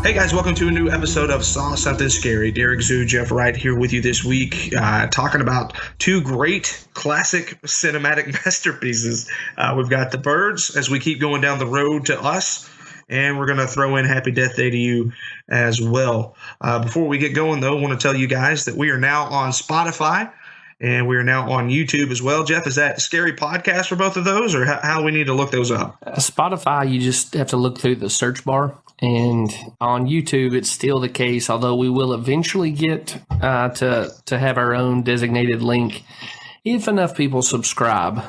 Hey guys, welcome to a new episode of Saw Something Scary. Derek Zoo, Jeff Wright here with you this week, talking about two great classic cinematic masterpieces. We've got The Birds as we keep going down the road to Us, and we're going to throw in Happy Death Day to You as well. Before we get going, though, I want to tell you guys that we are now on Spotify, and we are now on YouTube as well. Jeff, is that Scary Podcast for both of those, or how we need to look those up? Spotify, you just have to look through the search bar. And on YouTube, it's still the case, although we will eventually get to have our own designated link if enough people subscribe.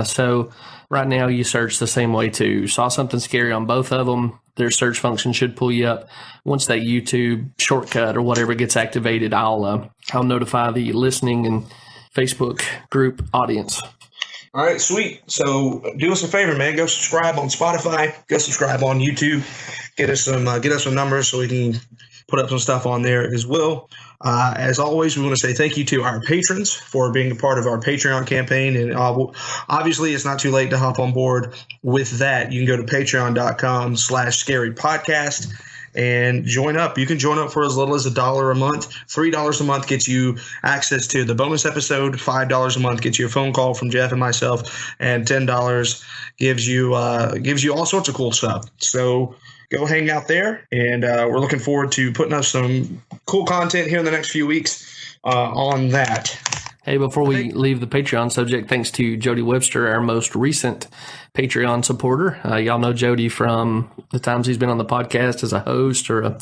So right now, you search the same way too. Saw Something Scary on both of them. Their search function should pull you up. Once that YouTube shortcut or whatever gets activated, I'll notify the listening and Facebook group audience. All right, sweet. So do us a favor, man. Go subscribe on Spotify. Go subscribe on YouTube. Get us some numbers so we can put up some stuff on there as well. As always, we want to say thank you to our patrons for being a part of our Patreon campaign. And obviously, it's not too late to hop on board with that. You can go to patreon.com/scarypodcast and join up. You can join up for as little as $1 a month. $3 a month gets you access to the bonus episode. $5 a month gets you a phone call from Jeff and myself, and $10 gives you all sorts of cool stuff. So go hang out there, and we're looking forward to putting up some cool content here in the next few weeks on that. Hey, before we leave the Patreon subject, thanks to Jody Webster, our most recent Patreon supporter. Y'all know Jody from the times he's been on the podcast as a host or a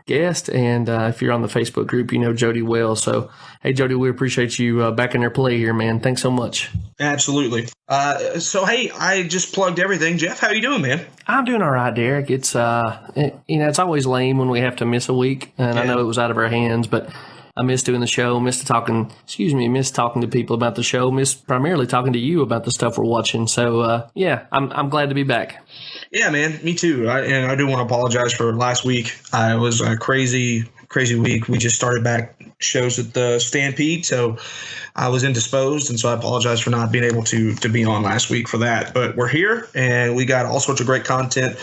guest, and if you're on the Facebook group, you know Jody well. So, hey, Jody, we appreciate you backing their play here, man. Thanks so much. Absolutely. So, hey, I just plugged everything. Jeff, how you doing, man? I'm doing all right, Derek. It's it's always lame when we have to miss a week, and yeah. I know it was out of our hands, but I miss doing the show, miss talking to people about the show, miss primarily talking to you about the stuff we're watching. So, I'm glad to be back. Yeah, man, me too. And I do want to apologize for last week. It was a crazy week. We just started back shows at the Stampede, so I was indisposed, and so I apologize for not being able to be on last week for that. But we're here, and we got all sorts of great content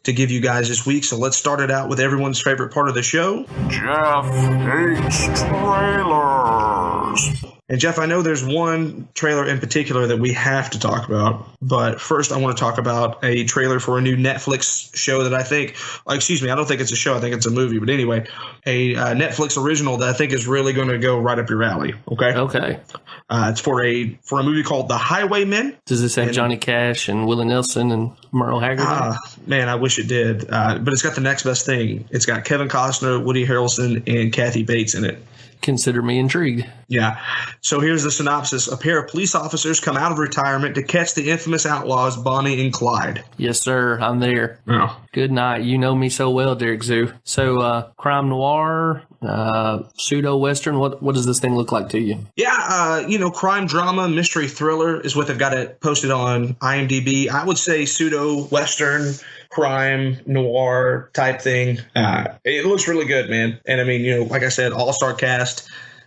to give you guys this week. So let's start it out with everyone's favorite part of the show. Jeff hates trailers. And Jeff, I know there's one trailer in particular that we have to talk about, but first I want to talk about a trailer for a new Netflix show that I don't think it's a show, I think it's a movie, but anyway, a Netflix original that I think is really going to go right up your alley, okay? Okay. It's for a movie called The Highwaymen. Does this have Johnny Cash and Willie Nelson and Merle Haggard? Man, I wish it did, but it's got the next best thing. It's got Kevin Costner, Woody Harrelson, and Kathy Bates in it. Consider me intrigued. Yeah. So here's the synopsis. A pair of police officers come out of retirement to catch the infamous outlaws Bonnie and Clyde. Yes, sir. I'm there. Yeah. Good night. You know me so well, Derek Zoo. So crime noir, pseudo-western, what does this thing look like to you? Yeah, crime drama, mystery thriller is what they've got it posted on IMDb. I would say pseudo-western, crime noir type thing. It looks really good, man. And I mean, like I said, all-star cast.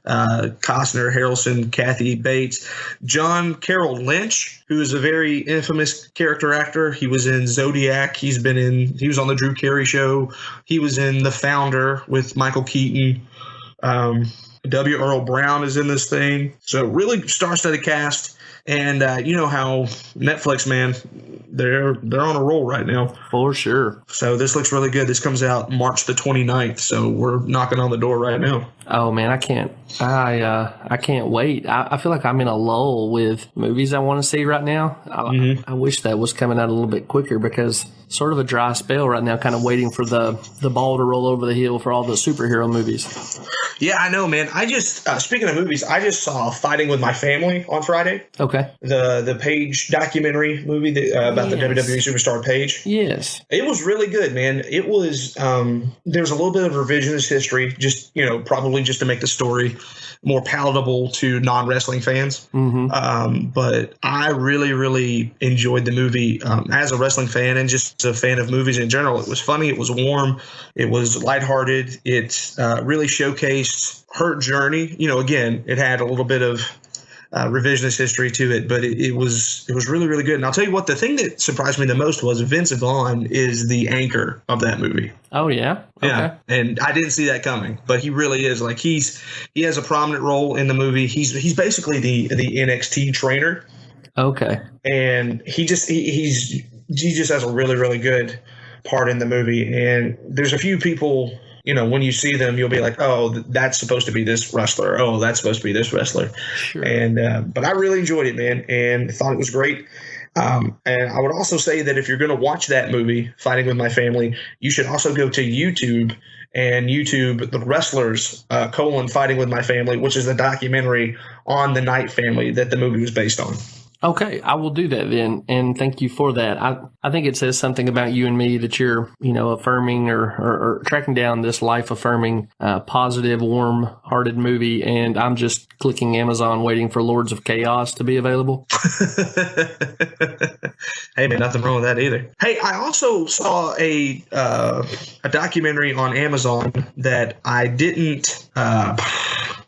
Costner, Harrelson, Kathy Bates, John Carroll Lynch, who is a very infamous character actor. He was in Zodiac. He was on the Drew Carey Show. He was in The Founder with Michael Keaton. W. Earl Brown is in this thing. So really star-studded cast. And you know how Netflix, man, they're on a roll right now. For sure. So this looks really good. This comes out March the 29th. So we're knocking on the door right now. Oh, man, I can't wait. I feel like I'm in a lull with movies I want to see right now. I wish that was coming out a little bit quicker because sort of a dry spell right now, kind of waiting for the ball to roll over the hill for all the superhero movies. Yeah, I know, man. I just, speaking of movies, I just saw Fighting with My Family on Friday. Okay. The Paige documentary movie about the WWE superstar Paige. Yes. It was really good, man. It was, there's a little bit of revisionist history, just, probably just to make the story more palatable to non-wrestling fans. Mm-hmm. But I really, really enjoyed the movie as a wrestling fan and just a fan of movies in general. It was funny. It was warm. It was lighthearted. It really showcased her journey. Again, it had a little bit of revisionist history to it, but it was really, really good. And I'll tell you what, the thing that surprised me the most was Vince Vaughn is the anchor of that movie. Oh yeah, okay. Yeah, and I didn't see that coming, but he really is. Like he has a prominent role in the movie. He's basically the NXT trainer. Okay, and he just has a really, really good part in the movie. And there's a few people, when you see them, you'll be like, oh, that's supposed to be this wrestler. Oh, that's supposed to be this wrestler. Sure. And but I really enjoyed it, man, and thought it was great. And I would also say that if you're going to watch that movie, Fighting with My Family, you should also go to YouTube and YouTube The Wrestlers, Fighting with My Family, which is the documentary on the Knight family that the movie was based on. Okay, I will do that then, and thank you for that. I think it says something about you and me that you're, affirming or tracking down this life-affirming, positive, warm-hearted movie, and I'm just clicking Amazon waiting for Lords of Chaos to be available. Hey, man, nothing wrong with that either. Hey, I also saw a documentary on Amazon that I didn't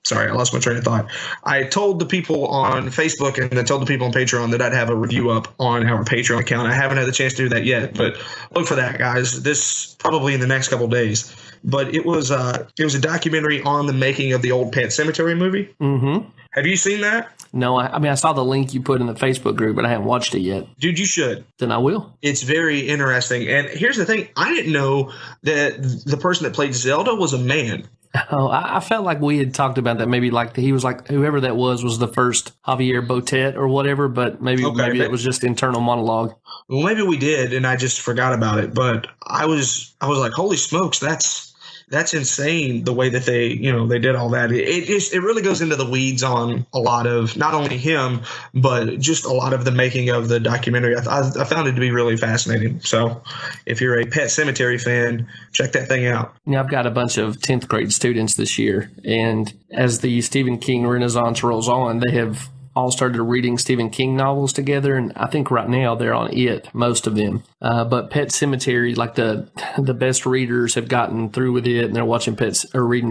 sorry, I lost my train of thought. I told the people on Facebook and then told the people on Patreon that I'd have a review up on our Patreon account. I haven't had the chance to do that yet, but look for that, guys. This probably in the next couple of days. But it was a documentary on the making of the old Pet Sematary movie. Mm-hmm. Have you seen that? No, I saw the link you put in the Facebook group, but I haven't watched it yet. Dude, you should. Then I will. It's very interesting. And here's the thing. I didn't know that the person that played Zelda was a man. Oh, I felt like we had talked about that. Maybe like he was like whoever that was the first Javier Botet or whatever. But maybe it was just internal monologue. Well, maybe we did, and I just forgot about it. But I was like, holy smokes, that's insane the way that they did all that. It really goes into the weeds on a lot of not only him, but just a lot of the making of the documentary. I found it to be really fascinating. So if you're a Pet Sematary fan, check that thing out. I've got a bunch of 10th grade students this year, and as the Stephen King Renaissance rolls on, they have all started reading Stephen King novels together, and I think right now they're on it, most of them. But Pet Sematary, like the best readers have gotten through with it, and they're reading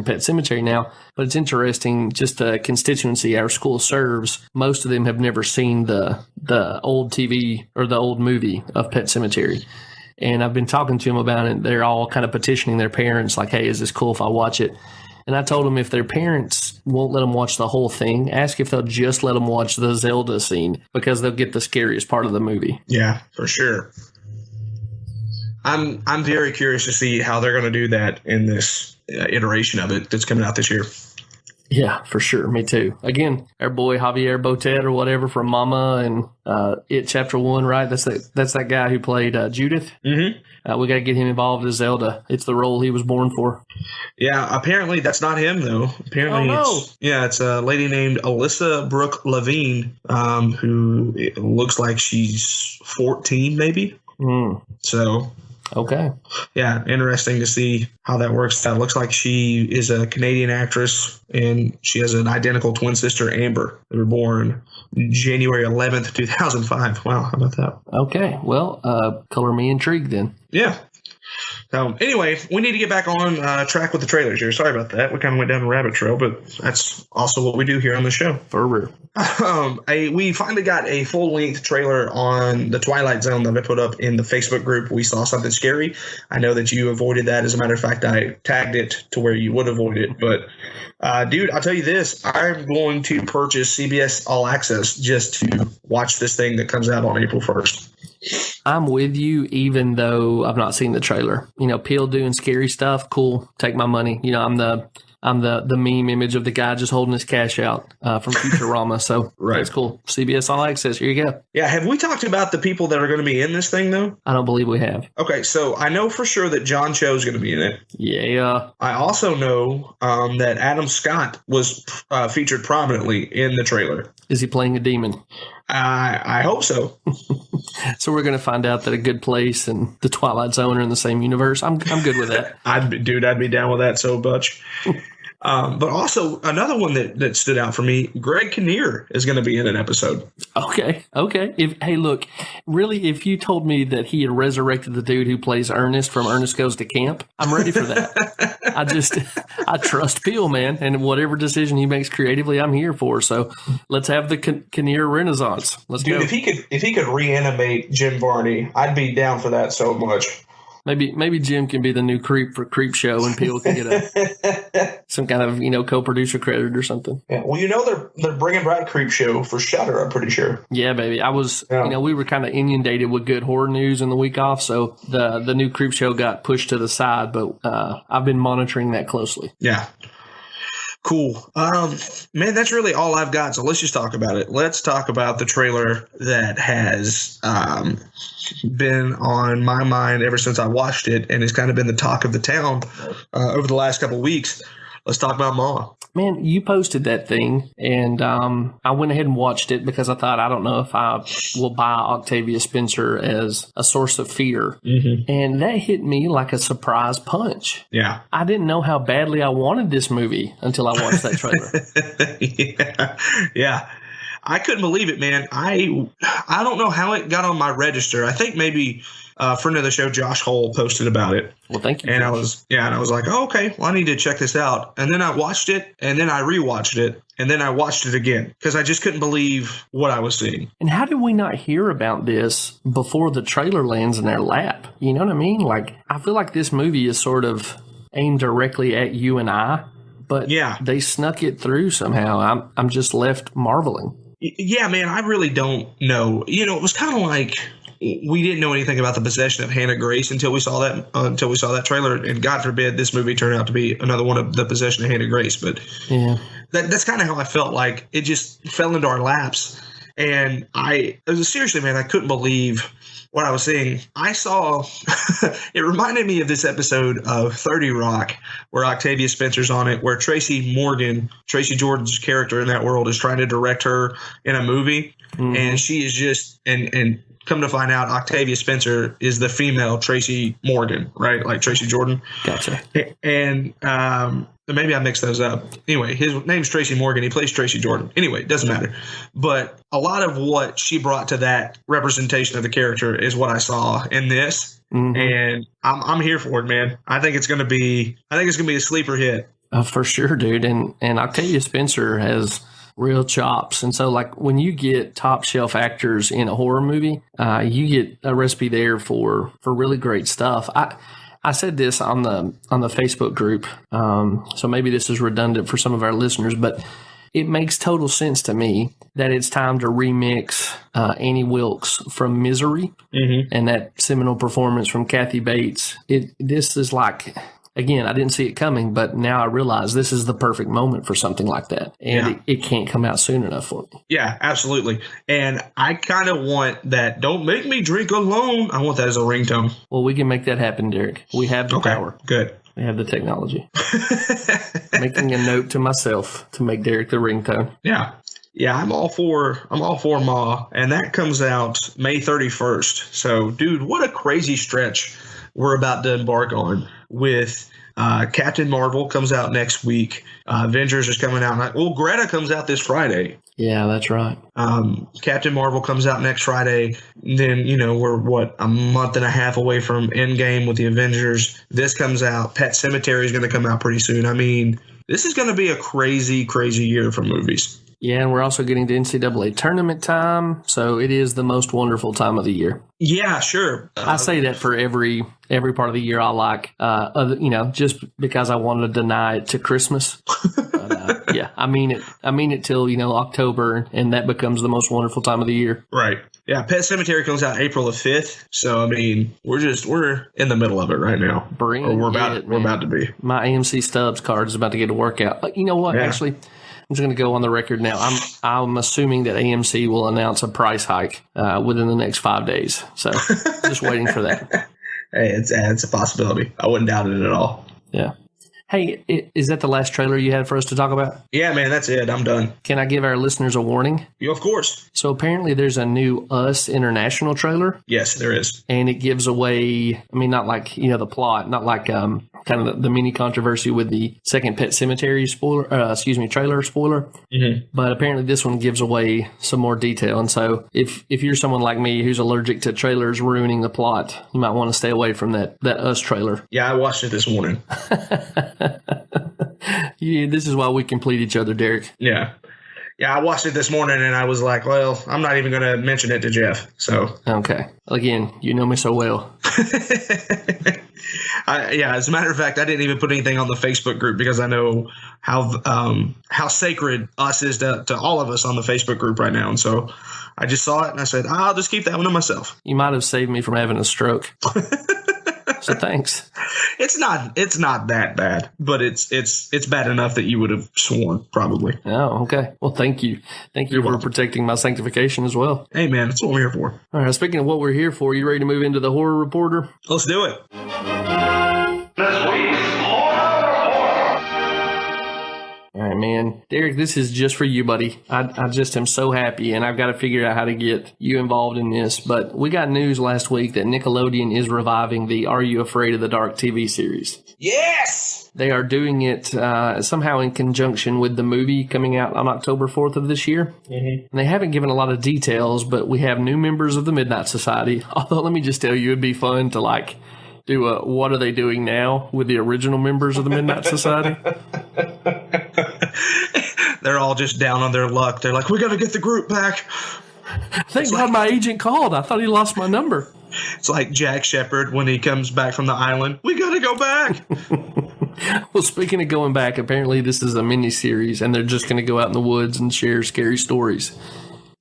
Pet Sematary now. But it's interesting, just the constituency our school serves. Most of them have never seen the old TV or the old movie of Pet Sematary. And I've been talking to them about it. They're all kind of petitioning their parents, like, hey, is this cool if I watch it? And I told them if their parents won't let them watch the whole thing, ask if they'll just let them watch the Zelda scene, because they'll get the scariest part of the movie. Yeah, for sure. I'm very curious to see how they're going to do that in this iteration of it that's coming out this year. Yeah, for sure. Me too. Again, our boy Javier Botet or whatever from Mama and It Chapter 1, right? That's that guy who played Judith. Mm-hmm. We got to get him involved as Zelda. It's the role he was born for. Yeah, apparently that's not him, though. Apparently, it's a lady named Alyssa Brooke Levine, who it looks like she's 14, maybe. So... Okay. Yeah, interesting to see how that works. It looks like she is a Canadian actress, and she has an identical twin sister, Amber. They were born January 11th, 2005. Wow, how about that? Okay, well, color me intrigued then. Yeah. So anyway, we need to get back on track with the trailers here. Sorry about that. We kind of went down a rabbit trail, but that's also what we do here on the show. For real. We finally got a full-length trailer on the Twilight Zone that I put up in the Facebook group. We saw something scary. I know that you avoided that. As a matter of fact, I tagged it to where you would avoid it. But, dude, I'll tell you this. I'm going to purchase CBS All Access just to watch this thing that comes out on April 1st. I'm with you, even though I've not seen the trailer. Peele doing scary stuff, cool. Take my money. I'm the meme image of the guy just holding his cash out from Futurama. So right. That's cool. CBS All Access. Here you go. Yeah. Have we talked about the people that are going to be in this thing, though? I don't believe we have. Okay. So I know for sure that John Cho is going to be in it. Yeah. I also know that Adam Scott was featured prominently in the trailer. Is he playing a demon? I hope so. So we're going to find out that A Good Place and the Twilight Zone are in the same universe. I'm good with that. I'd be down with that so much. But also another one that stood out for me, Greg Kinnear is going to be in an episode. Okay. Hey, look, really, if you told me that he had resurrected the dude who plays Ernest from Ernest Goes to Camp, I'm ready for that. I trust Peele, man, and whatever decision he makes creatively, I'm here for. So let's have the Kinnear Renaissance. Let's go. Dude, if he could reanimate Jim Varney, I'd be down for that so much. Maybe Jim can be the new creep for Creep Show, and Peele can get some kind of co-producer credit or something. Yeah. Well, they're bringing back Creep Show for Shudder, I'm pretty sure. Yeah, baby. We were kind of inundated with good horror news in the week off, so the new Creep Show got pushed to the side, but I've been monitoring that closely. Yeah. Cool. Man, that's really all I've got. So let's just talk about it. Let's talk about the trailer that has been on my mind ever since I watched it and has kind of been the talk of the town over the last couple of weeks. Let's talk about Ma. Man, you posted that thing, and I went ahead and watched it because I thought, I don't know if I will buy Octavia Spencer as a source of fear. Mm-hmm. And that hit me like a surprise punch. Yeah. I didn't know how badly I wanted this movie until I watched that trailer. Yeah. I couldn't believe it, man. I don't know how it got on my register. I think maybe a friend of the show, Josh Hull, posted about it. Well, thank you. And I was like, oh, okay, well, I need to check this out. And then I watched it, and then I rewatched it, and then I watched it again because I just couldn't believe what I was seeing. And how did we not hear about this before the trailer lands in their lap? You know what I mean? Like, I feel like this movie is sort of aimed directly at you and I, but they snuck it through somehow. I'm just left marveling. Yeah, man, I really don't know. It was kind of like we didn't know anything about the possession of Hannah Grace until we saw that trailer. And God forbid this movie turned out to be another one of the possession of Hannah Grace. But that's kind of how I felt. Like it just fell into our laps. And seriously, man, I couldn't believe what I was seeing. I saw it reminded me of this episode of 30 Rock where Octavia Spencer's on it, where Tracy Jordan's character in that world, is trying to direct her in a movie. Mm-hmm. And she is just and come to find out, Octavia Spencer is the female Tracy Morgan, right? Like Tracy Jordan. Gotcha. And maybe I mixed those up. Anyway, his name's Tracy Morgan. He plays Tracy Jordan. Anyway, it doesn't matter. But a lot of what she brought to that representation of the character is what I saw in this. Mm-hmm. And I'm here for it, man. I think it's gonna be a sleeper hit. For sure, dude. And Octavia Spencer has real chops. And so, like, when you get top shelf actors in a horror movie, you get a recipe there for really great stuff. I said this on the Facebook group, so maybe this is redundant for some of our listeners, but it makes total sense to me that it's time to remix Annie Wilkes from Misery, mm-hmm. and that seminal performance from Kathy Bates. This is like, again, I didn't see it coming, but now I realize this is the perfect moment for something like that. And it can't come out soon enough for me. Yeah, absolutely. And I kind of want that, don't make me drink alone. I want that as a ringtone. Well, we can make that happen, Derek. We have the power. Good. We have the technology. Making a note to myself to make Derek the ringtone. Yeah. Yeah, I'm all for Ma. And that comes out May 31st. So, dude, what a crazy stretch we're about to embark on with Captain Marvel comes out next week. Avengers is coming out. Well, Greta comes out this Friday. Yeah, that's right. Captain Marvel comes out next Friday. Then, we're, a month and a half away from Endgame with the Avengers. This comes out. Pet Sematary is going to come out pretty soon. I mean, this is going to be a crazy, crazy year for movies. Yeah, and we're also getting to NCAA tournament time, so it is the most wonderful time of the year. Yeah, sure. I say that for every part of the year I like, just because I want to deny it to Christmas. But, yeah, I mean it till October, and that becomes the most wonderful time of the year. Right. Yeah, Pet Sematary comes out April the 5th. So I mean, we're in the middle of it right now. We're about to be. My AMC Stubs card is about to get a workout. You know what? Yeah. Actually, I'm just going to go on the record now. I'm assuming that AMC will announce a price hike within the next 5 days. So just waiting for that. Hey, it's a possibility. I wouldn't doubt it at all. Yeah. Hey, is that the last trailer you had for us to talk about? Yeah, man, that's it. I'm done. Can I give our listeners a warning? Yeah, of course. So apparently there's a new Us International trailer. Yes, there is. And it gives away, not like, the plot, not like kind of the mini controversy with the second Pet Cemetery trailer spoiler. Mm-hmm. But apparently this one gives away some more detail. And so if you're someone like me who's allergic to trailers ruining the plot, you might want to stay away from that Us trailer. Yeah, I watched it this morning. Yeah, this is why we complete each other, Derek. Yeah. Yeah, I watched it this morning and I was like, well, I'm not even going to mention it to Jeff. So okay. Again, you know me so well. As a matter of fact, I didn't even put anything on the Facebook group because I know how sacred Us is to all of us on the Facebook group right now. And so I just saw it and I said, I'll just keep that one to myself. You might have saved me from having a stroke. So thanks. It's not that bad, but it's bad enough that you would have sworn probably. Oh, okay. Well, thank you. Thank you for protecting my sanctification as well. Hey, man, that's what we're here for. All right. Speaking of what we're here for, you ready to move into the horror reporter? Let's do it. All right, man. Derek, this is just for you, buddy. I just am so happy, and I've got to figure out how to get you involved in this. But we got news last week that Nickelodeon is reviving the Are You Afraid of the Dark TV series. Yes! They are doing it somehow in conjunction with the movie coming out on October 4th of this year. Mm-hmm. And they haven't given a lot of details, but we have new members of the Midnight Society. Although, let me just tell you, it'd be fun to, do a what are they doing now with the original members of the Midnight Society. They're all just down on their luck. They're like, we got to get the group back. Thank God my agent called. I thought he lost my number. It's like Jack Shepherd when he comes back from the island. We got to go back. Well, speaking of going back, apparently this is a mini-series, and they're just going to go out in the woods and share scary stories.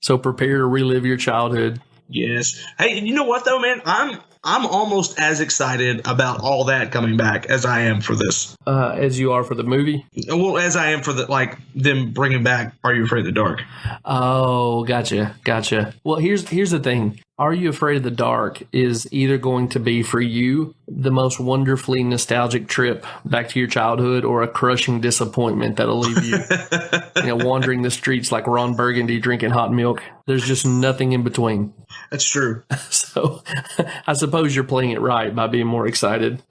So prepare to relive your childhood. Yes. Hey, you know what, though, man? I'm almost as excited about all that coming back as I am for this. As you are for the movie? Well, as I am for them bringing back Are You Afraid of the Dark? Oh, gotcha. Well, here's the thing. Are You Afraid of the Dark is either going to be for you the most wonderfully nostalgic trip back to your childhood, or a crushing disappointment that'll leave you, wandering the streets like Ron Burgundy drinking hot milk. There's just nothing in between. That's true. So I suppose you're playing it right by being more excited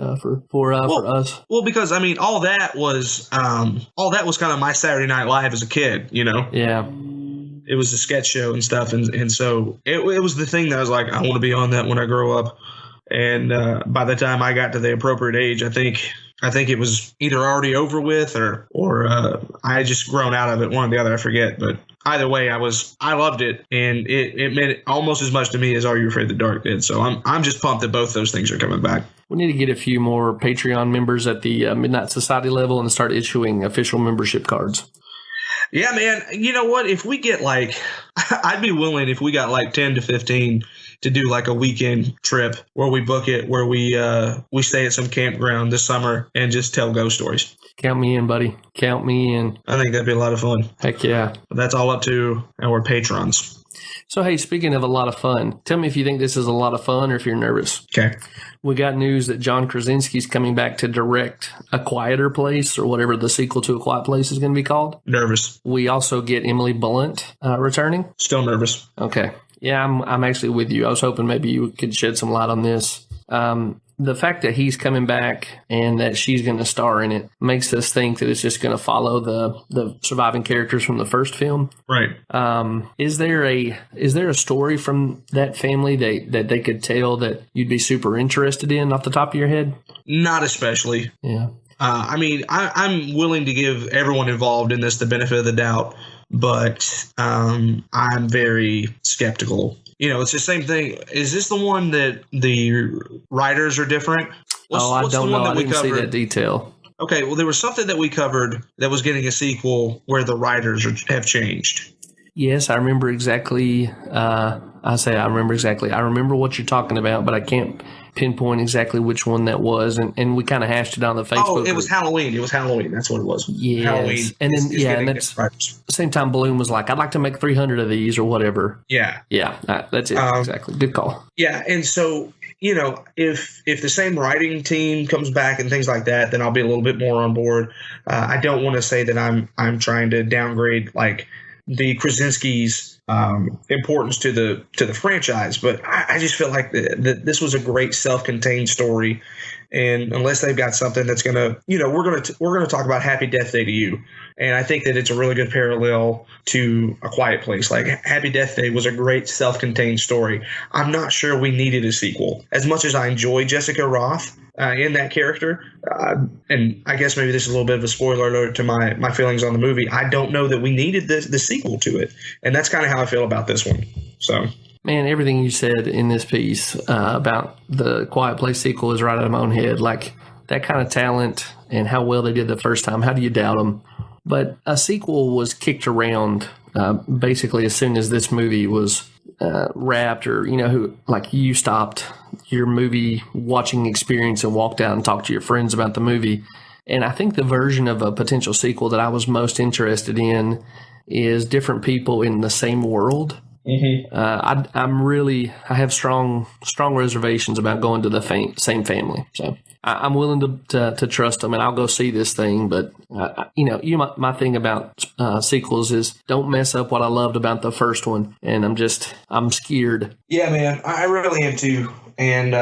for us. Well, because all that was kind of my Saturday Night Live as a kid, Yeah. It was a sketch show and stuff, and so it was the thing that I was like, I want to be on that when I grow up. And by the time I got to the appropriate age, I think it was either already over with or I had just grown out of it, one or the other, I forget. But either way, I loved it, and it meant almost as much to me as Are You Afraid of the Dark did. So I'm just pumped that both those things are coming back. We need to get a few more Patreon members at the Midnight Society level and start issuing official membership cards. Yeah, man. You know what? If we get I'd be willing if we got 10 to 15 to do a weekend trip where we book it, where we stay at some campground this summer and just tell ghost stories. Count me in, buddy. Count me in. I think that'd be a lot of fun. Heck yeah. But that's all up to our patrons. So, hey, speaking of a lot of fun, tell me if you think this is a lot of fun or if you're nervous. Okay. We got news that John Krasinski's coming back to direct A Quieter Place, or whatever the sequel to A Quiet Place is going to be called. Nervous. We also get Emily Blunt returning. Still nervous. Okay. Yeah, I'm actually with you. I was hoping maybe you could shed some light on this. The fact that he's coming back and that she's going to star in it makes us think that it's just going to follow the surviving characters from the first film. Right. Is there a story from that family that they could tell that you'd be super interested in off the top of your head? Not especially. Yeah. I'm willing to give everyone involved in this the benefit of the doubt, but I'm very skeptical. It's the same thing. Is this the one that the writers are different? I don't know. I didn't see that detail. Okay, well, there was something that we covered that was getting a sequel where the writers have changed. Yes, I remember exactly. I remember what you're talking about, but I can't pinpoint exactly which one that was. And we kind of hashed it on the Facebook. Oh, it was Halloween. That's what it was. Yes. Halloween. And then, and that's the same time Bloom was like, I'd like to make 300 of these or whatever. Yeah. Yeah, that's it. Exactly. Good call. Yeah. And so, if the same writing team comes back and things like that, then I'll be a little bit more on board. I don't want to say that I'm trying to downgrade the Krasinskis importance to the franchise. But I just feel like this was a great self-contained story. And unless they've got something that's gonna, we're gonna talk about Happy Death Day to You, and I think that it's a really good parallel to A Quiet Place. Like Happy Death Day was a great self-contained story. I'm not sure we needed a sequel. As much as I enjoy Jessica Roth in that character, and I guess maybe this is a little bit of a spoiler alert to my feelings on the movie. I don't know that we needed the sequel to it, and that's kind of how I feel about this one. So. Man, everything you said in this piece about the Quiet Place sequel is right out of my own head. Like that kind of talent and how well they did the first time. How do you doubt them? But a sequel was kicked around basically as soon as this movie was wrapped, or you stopped your movie watching experience and walked out and talked to your friends about the movie. And I think the version of a potential sequel that I was most interested in is different people in the same world. Mm-hmm. I have strong reservations about going to the same family. So I'm willing to trust them, and I'll go see this thing. But my thing about sequels is don't mess up what I loved about the first one, and I'm scared. Yeah, man, I really am too. And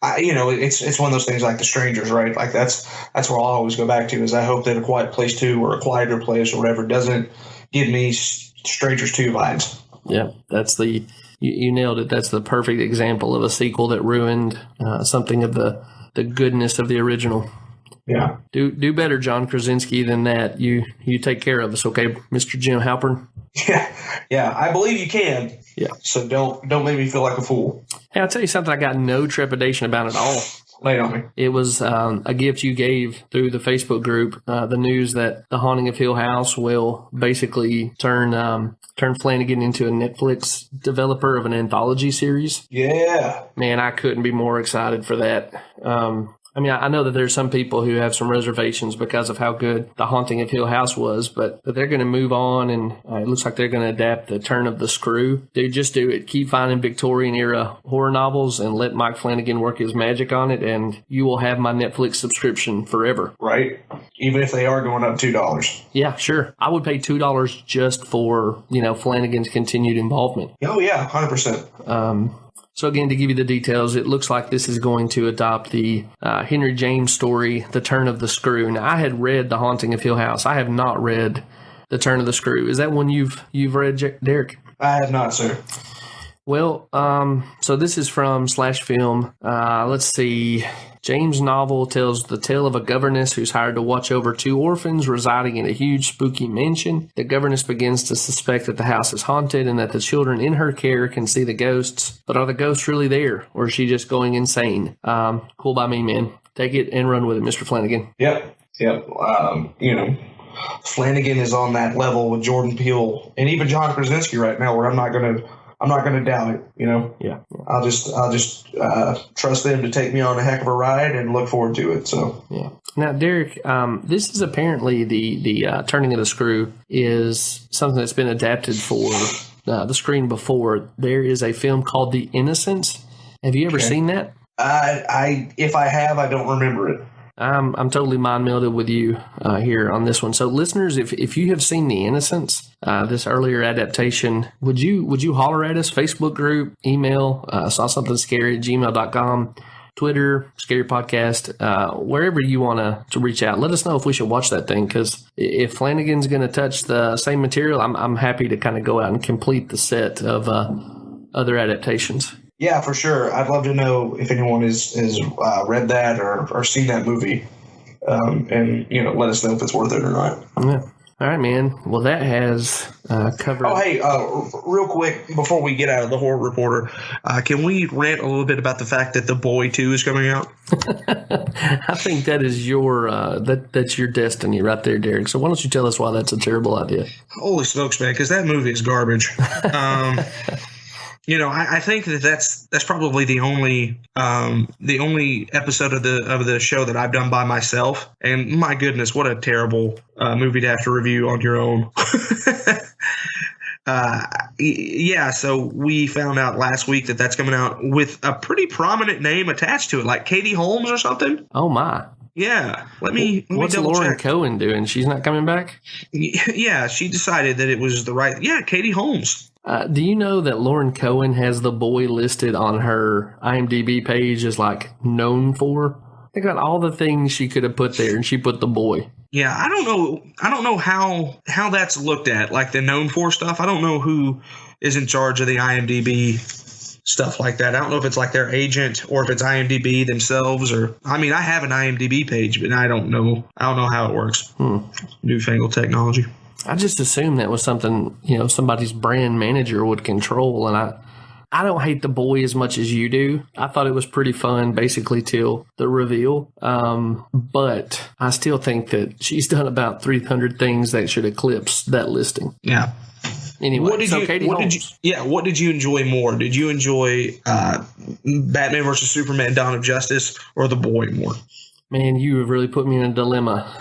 it's one of those things like The Strangers, right? Like that's where I'll always go back to. Is I hope that A Quiet Place 2 or A Quieter Place or whatever doesn't give me Strangers 2 vibes. Yeah, that's you nailed it. That's the perfect example of a sequel that ruined something of the goodness of the original. Yeah. Do better, John Krasinski, than that. You take care of us, okay, Mr. Jim Halpern? Yeah, I believe you can. Yeah. So don't make me feel like a fool. Hey, I'll tell you something I got no trepidation about at all. Lay it on me. It was a gift you gave through the Facebook group, the news that The Haunting of Hill House will basically turn Flanagan into a Netflix developer of an anthology series. Yeah. Man, I couldn't be more excited for that. I know that there's some people who have some reservations because of how good The Haunting of Hill House was, but they're going to move on, and it looks like they're going to adapt The Turn of the Screw. Dude, just do it. Keep finding Victorian-era horror novels and let Mike Flanagan work his magic on it, and you will have my Netflix subscription forever. Right. Even if they are going up $2. Yeah, sure. I would pay $2 just for, Flanagan's continued involvement. Oh, yeah, 100%. So again, to give you the details, it looks like this is going to adopt the Henry James story, The Turn of the Screw. Now, I had read The Haunting of Hill House. I have not read The Turn of the Screw. Is that one you've read, Derek? I have not, sir. Well, so this is from Slash Film. Let's see. James' novel tells the tale of a governess who's hired to watch over 2 orphans residing in a huge spooky mansion. The governess begins to suspect that the house is haunted and that the children in her care can see the ghosts. But are the ghosts really there, or is she just going insane? Cool by me, man. Take it and run with it, Mr. Flanagan. Yep. Flanagan is on that level with Jordan Peele and even John Krasinski right now, where I'm not gonna doubt it. Yeah. I'll just trust them to take me on a heck of a ride and look forward to it. So yeah. Now, Derek, this is apparently the Turning of the Screw is something that's been adapted for the screen before. There is a film called The Innocents. Have you ever seen that? If I have, I don't remember it. I'm totally mind-melded with you here on this one. So, listeners, if you have seen The Innocents, this earlier adaptation, would you holler at us? Facebook group, email, sawsomethingscary@gmail.com, Twitter, Scary Podcast, wherever you want to reach out. Let us know if we should watch that thing, because if Flanagan's going to touch the same material, I'm happy to kind of go out and complete the set of other adaptations. Yeah, for sure. I'd love to know if anyone has read that or seen that movie, and let us know if it's worth it or not. Yeah. All right, man. Well, that has covered. Oh, hey, real quick before we get out of the horror reporter, can we rant a little bit about the fact that The Boy 2 is coming out? I think that is that's your destiny right there, Derek. So why don't you tell us why that's a terrible idea? Holy smokes, man! Because that movie is garbage. I think that's probably the only episode of the show that I've done by myself. And my goodness, what a terrible movie to have to review on your own. So we found out last week that that's coming out with a pretty prominent name attached to it, like Katie Holmes or something. Oh my. Yeah. Let me What's double Lauren check. Cohen doing? She's not coming back? Yeah, she decided that it was the right. Yeah, Katie Holmes. Do you know that Lauren Cohen has The Boy listed on her IMDb page as like known for? Think about all the things she could have put there, and she put The Boy. Yeah, I don't know how that's looked at, like the known for stuff. I don't know who is in charge of the IMDb stuff like that. I don't know if it's like their agent or if it's IMDb themselves, or I mean, I have an IMDb page, but I don't know how it works. Newfangled technology. I just assumed that was something, somebody's brand manager would control. And I don't hate The Boy as much as you do. I thought it was pretty fun, basically, till the reveal. But I still think that she's done about 300 things that should eclipse that listing. Yeah. Anyway, what did you enjoy more? Did you enjoy Batman vs. Superman: Dawn of Justice or The Boy more? Man, you have really put me in a dilemma.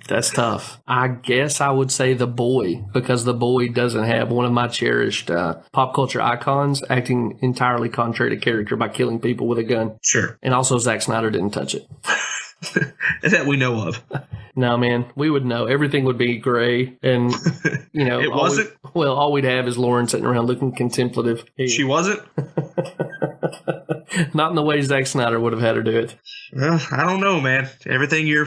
That's tough. I guess I would say The Boy, because The Boy doesn't have one of my cherished pop culture icons acting entirely contrary to character by killing people with a gun. Sure. And also Zack Snyder didn't touch it. That we know of. No, man, we would know. Everything would be gray. And, it wasn't? All we'd have is Lauren sitting around looking contemplative. She wasn't? Not in the way Zack Snyder would have had her do it. Well, I don't know, man. Everything you're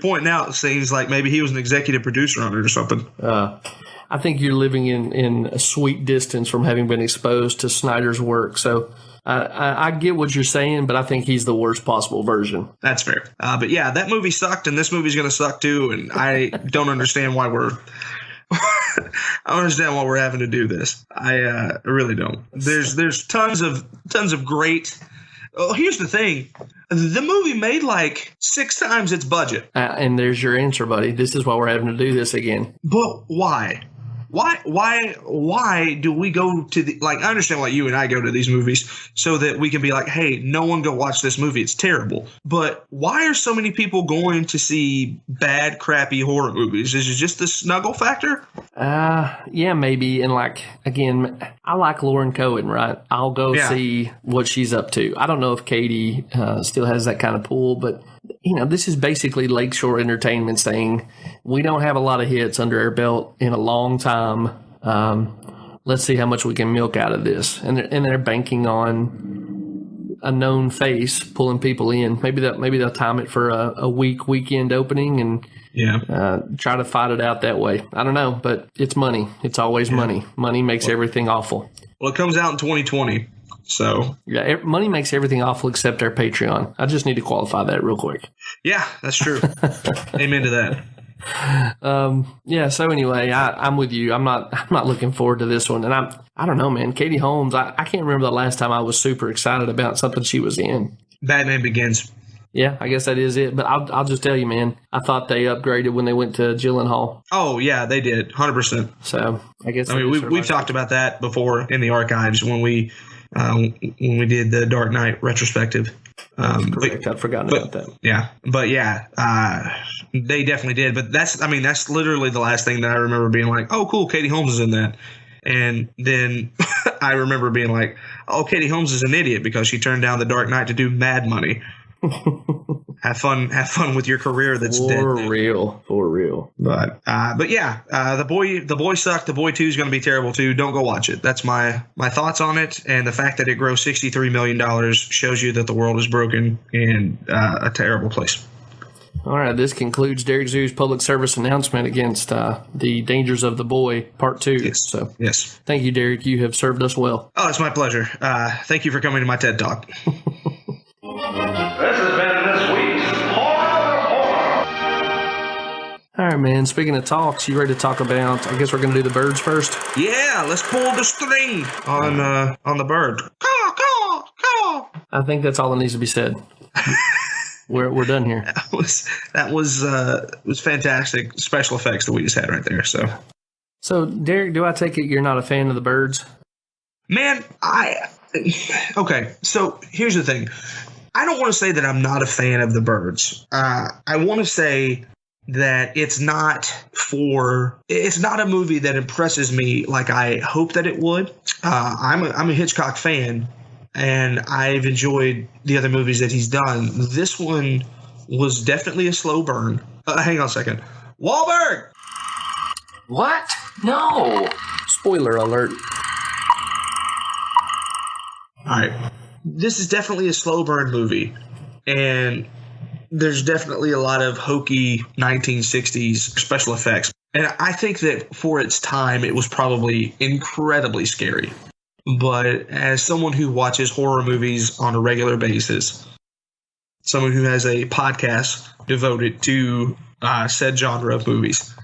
pointing out seems like maybe he was an executive producer on it or something. I think you're living in a sweet distance from having been exposed to Snyder's work. So I get what you're saying, but I think he's the worst possible version. That's fair. But yeah, that movie sucked, and this movie's going to suck too. And I don't understand why we're. I don't understand why we're having to do this. I really don't. There's tons of great. Oh, here's the thing. The movie made like 6 times its budget. And there's your answer, buddy. This is why we're having to do this again. But why? Why do we go to the, like, I understand why you and I go to these movies so that we can be like, hey, no one go watch this movie. It's terrible. But why are so many people going to see bad, crappy horror movies? Is it just the snuggle factor? Yeah, maybe. And like, again, I like Lauren Cohen, right? I'll go see what she's up to. I don't know if Katie still has that kind of pull, but this is basically Lakeshore Entertainment saying, we don't have a lot of hits under our belt in a long time. Let's see how much we can milk out of this. And they're banking on a known face pulling people in. Maybe they'll time it for a weekend opening and try to fight it out that way. I don't know, but it's money. It's always money. Money makes everything awful. Well, it comes out in 2020. So yeah, money makes everything awful except our Patreon. I just need to qualify that real quick. Yeah, that's true. Amen to that. So anyway, I'm with you. I'm not looking forward to this one. And I don't know, man. Katie Holmes, I can't remember the last time I was super excited about something she was in. Batman Begins. Yeah, I guess that is it. But I'll just tell you, man, I thought they upgraded when they went to Gyllenhaal. Oh, yeah, they did. 100%. So I guess. I mean, we've talked about that before in the archives when we did the Dark Knight retrospective. Correct. I'd forgotten about that. Yeah. But yeah, they definitely did. But that's literally the last thing that I remember being like, oh, cool, Katie Holmes is in that. And then I remember being like, oh, Katie Holmes is an idiot because she turned down the Dark Knight to do Mad Money. Have fun with your career that's dead. For real. But yeah, the boy sucked. The Boy 2 is going to be terrible too. Don't go watch it. That's my thoughts on it. And the fact that it grossed $63 million shows you that the world is broken and a terrible place. All right, this concludes Derek Zoo's public service announcement against the dangers of The Boy Part 2. Yes. Yes. Thank you, Derek. You have served us well. Oh, it's my pleasure. Thank you for coming to my TED Talk. This has been this week's Horror. All right, man. Speaking of talks, you ready to talk about, I guess we're going to do the birds first? Yeah, let's pull the string on the bird. Caw, caw, caw. I think that's all that needs to be said. We're done here. That was fantastic special effects that we just had right there. So Derek, do I take it you're not a fan of the birds? Man, okay. So here's the thing. I don't want to say that I'm not a fan of the birds. I want to say that it's not a movie that impresses me like I hope that it would. I'm a Hitchcock fan. and I've enjoyed the other movies that he's done. This one was definitely a slow burn. Hang on a second. Wahlberg! What? No. Spoiler alert. All right. This is definitely a slow burn movie, and there's definitely a lot of hokey 1960s special effects. And I think that for its time, it was probably incredibly scary. But as someone who watches horror movies on a regular basis, someone who has a podcast devoted to said genre of movies,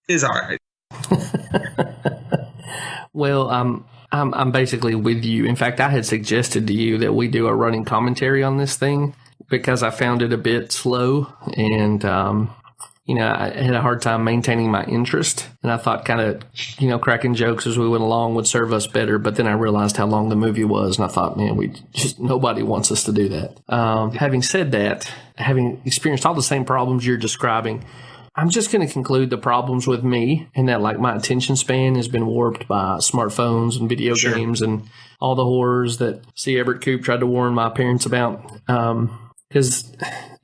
is all right. Well, I'm basically with you. In fact, I had suggested to you that we do a running commentary on this thing because I found it a bit slow, and I had a hard time maintaining my interest. And I thought kind of, cracking jokes as we went along would serve us better. But then I realized how long the movie was, and I thought, man, nobody wants us to do that. Having said that, having experienced all the same problems you're describing, I'm just going to conclude the problems with me, and that like my attention span has been warped by smartphones and video games and all the horrors that C. Everett Koop tried to warn my parents about. Because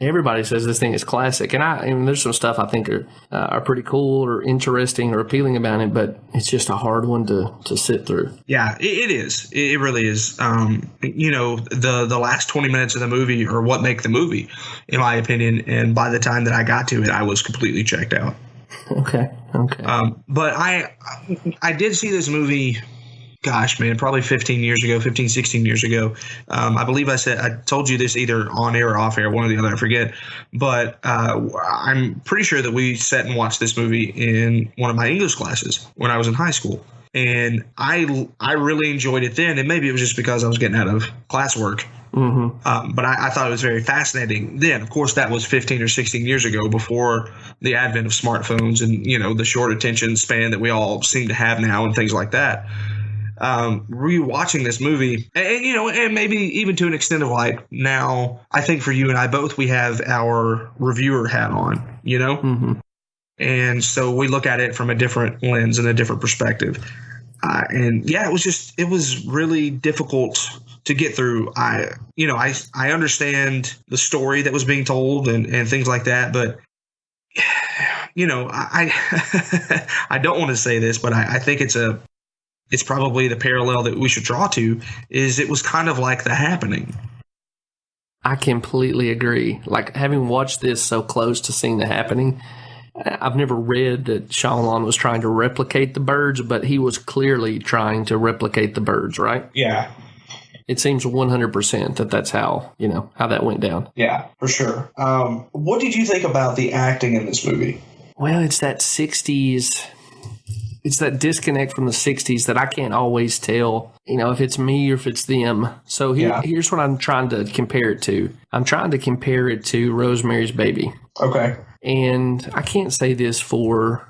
everybody says this thing is classic, and there's some stuff I think are pretty cool or interesting or appealing about it, but it's just a hard one to sit through. Yeah, it is. It really is. The last 20 minutes of the movie are what make the movie, in my opinion. And by the time that I got to it, I was completely checked out. Okay. But I did see this movie. Gosh, man, probably 16 years ago. I believe I told you this either on air or off air, one or the other, I forget. But I'm pretty sure that we sat and watched this movie in one of my English classes when I was in high school. And I really enjoyed it then. And maybe it was just because I was getting out of classwork. Mm-hmm. But I thought it was very fascinating then. Of course, that was 15 or 16 years ago, before the advent of smartphones and, the short attention span that we all seem to have now and things like that. Rewatching this movie, and maybe even to an extent of like now, I think for you and I both, we have our reviewer hat on, Mm-hmm. And so we look at it from a different lens and a different perspective. It was really difficult to get through. I understand the story that was being told and things like that, but I don't want to say this, but I think it's probably the parallel that we should draw to is it was kind of like The Happening. I completely agree. Like, having watched this so close to seeing The Happening, I've never read that Shyamalan was trying to replicate the birds, but he was clearly trying to replicate the birds, right? Yeah. It seems 100% that that's how that went down. Yeah, for sure. What did you think about the acting in this movie? Well, it's that 60s... It's that disconnect from the 60s that I can't always tell, if it's me or if it's them. So here's what I'm trying to compare it to. I'm trying to compare it to Rosemary's Baby. Okay. And I can't say this for,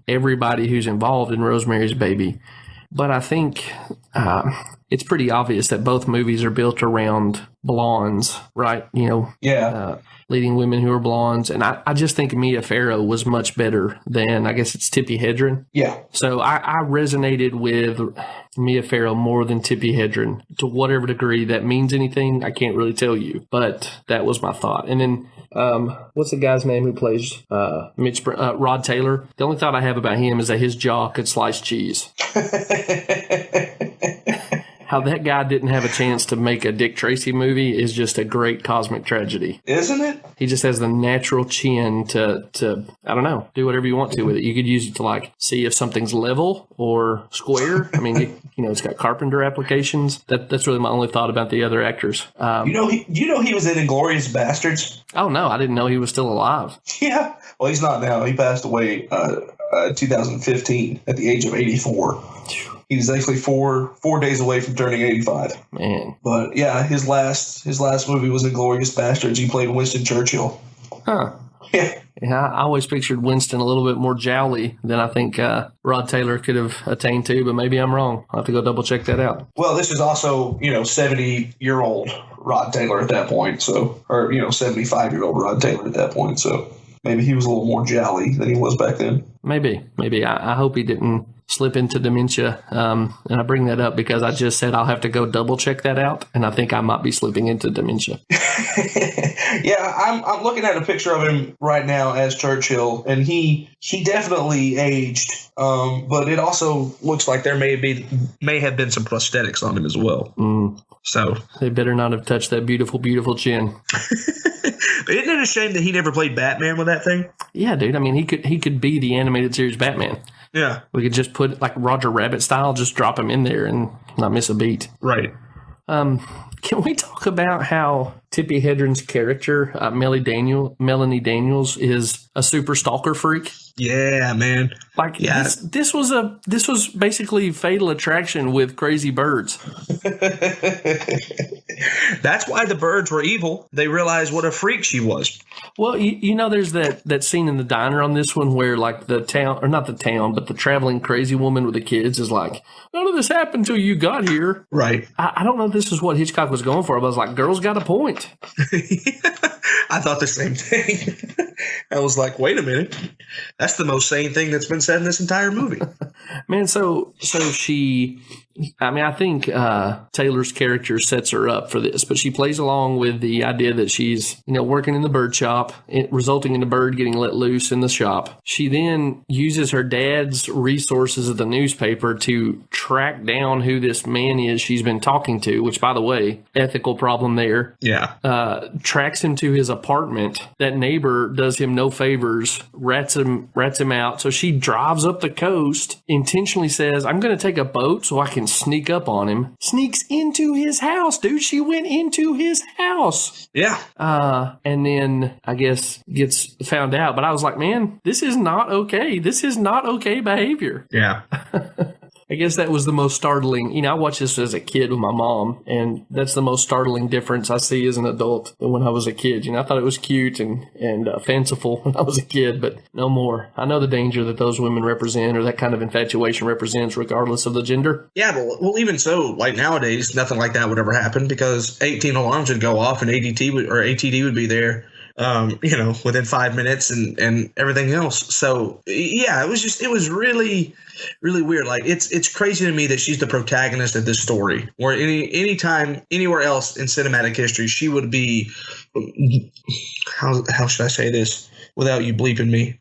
everybody who's involved in Rosemary's Baby, but I think it's pretty obvious that both movies are built around blondes, right? Leading women who are blondes. And I just think Mia Farrow was much better than, I guess it's Tippi Hedren. Yeah. So I resonated with Mia Farrow more than Tippi Hedren. To whatever degree that means anything, I can't really tell you. But that was my thought. And then what's the guy's name who plays Rod Taylor? The only thought I have about him is that his jaw could slice cheese. How that guy didn't have a chance to make a Dick Tracy movie is just a great cosmic tragedy. Isn't it? He just has the natural chin to I don't know, do whatever you want to with it. You could use it to like see if something's level or square. I mean, it's got Carpenter applications. That's really my only thought about the other actors. He was in Inglourious Bastards? Oh no, I didn't know he was still alive. Yeah. Well, he's not now. He passed away 2015 at the age of 84. He was actually four days away from turning 85. Man. But yeah, his last movie was Inglourious Bastards. He played Winston Churchill. Huh. Yeah. Yeah, I always pictured Winston a little bit more jowly than I think Rod Taylor could have attained to, but maybe I'm wrong. I'll have to go double check that out. Well, this is also, 70-year-old Rod Taylor at that point, so, or 75-year-old Rod Taylor at that point, so maybe he was a little more jolly than he was back then. Maybe. I hope he didn't slip into dementia. And I bring that up because I just said I'll have to go double check that out, and I think I might be slipping into dementia. Yeah, I'm looking at a picture of him right now as Churchill, and he definitely aged. But it also looks like there may have been some prosthetics on him as well. So they better not have touched that beautiful, beautiful chin. Isn't it a shame that he never played Batman with that thing? Yeah, dude. I mean, he could be the animated series Batman. Yeah. We could just put, like Roger Rabbit style, just drop him in there and not miss a beat. Right. Can we talk about how Tippi Hedren's character, Melanie Daniels, is a super stalker freak? Yeah, man. Like, this was basically Fatal Attraction with crazy birds. That's why the birds were evil. They realized what a freak she was. Well, you know, there's that scene in the diner on this one where, like, the town, or not the town, but the traveling crazy woman with the kids is like, none of this happened until you got here. Right. I don't know if this is what Hitchcock was going for, but I was like, girl's got a point. I thought the same thing. I was like, wait a minute. That's the most sane thing that's been said in this entire movie. Man, so she... I mean, I think Taylor's character sets her up for this, but she plays along with the idea that she's, working in the bird shop, resulting in the bird getting let loose in the shop. She then uses her dad's resources at the newspaper to track down who this man is she's been talking to, which, by the way, ethical problem there. Yeah. Tracks him to his apartment. That neighbor does him no favors, rats him out. So she drives up the coast, intentionally says, I'm going to take a boat so I can sneak up on him. Sneaks into his house, dude. She went into his house. Yeah. And then I guess gets found out. But I was like, man, this is not okay. This is not okay behavior. Yeah. I guess that was the most startling. I watched this as a kid with my mom, and that's the most startling difference I see as an adult than when I was a kid. I thought it was cute and fanciful when I was a kid, but no more. I know the danger that those women represent, or that kind of infatuation represents, regardless of the gender. Yeah, but well, even so, like nowadays, nothing like that would ever happen because 18 alarms would go off and ATD would be there. Within 5 minutes and everything else. So yeah, it was really, really weird. Like it's crazy to me that she's the protagonist of this story. Where anytime anywhere else in cinematic history, she would be, how should I say this without you bleeping me?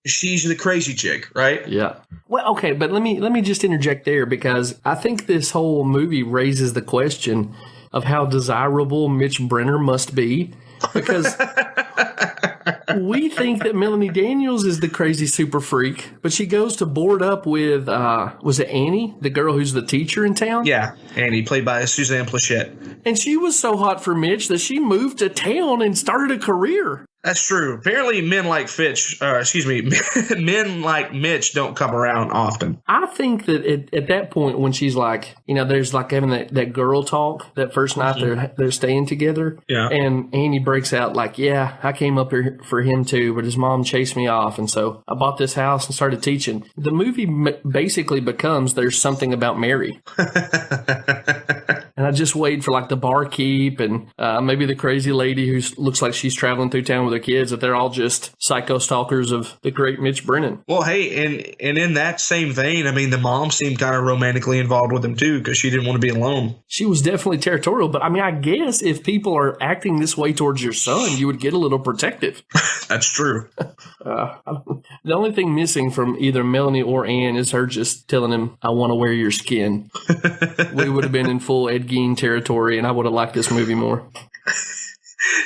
She's the crazy chick, right? Yeah. Well, okay, but let me just interject there because I think this whole movie raises the question of how desirable Mitch Brenner must be, because we think that Melanie Daniels is the crazy super freak, but she goes to board up with, was it Annie, the girl who's the teacher in town? Yeah, Annie, played by Suzanne Plachette. And she was so hot for Mitch that she moved to town and started a career. That's true. Apparently, men like Mitch don't come around often. I think that at that point, when she's like, there's like having that girl talk that first night they're staying together. Yeah. And Annie breaks out like, yeah, I came up here for him too, but his mom chased me off. And so I bought this house and started teaching. The movie basically becomes There's Something About Mary. And I just wait for like the barkeep and maybe the crazy lady who looks like she's traveling through town with her kids, that they're all just psycho stalkers of the great Mitch Brennan. Well, hey, and in that same vein, I mean, the mom seemed kind of romantically involved with him too because she didn't want to be alone. She was definitely territorial, but I mean, I guess if people are acting this way towards your son, you would get a little protective. That's true. The only thing missing from either Melanie or Ann is her just telling him, I want to wear your skin. We would have been in full Ed Gein territory, and I would have liked this movie more.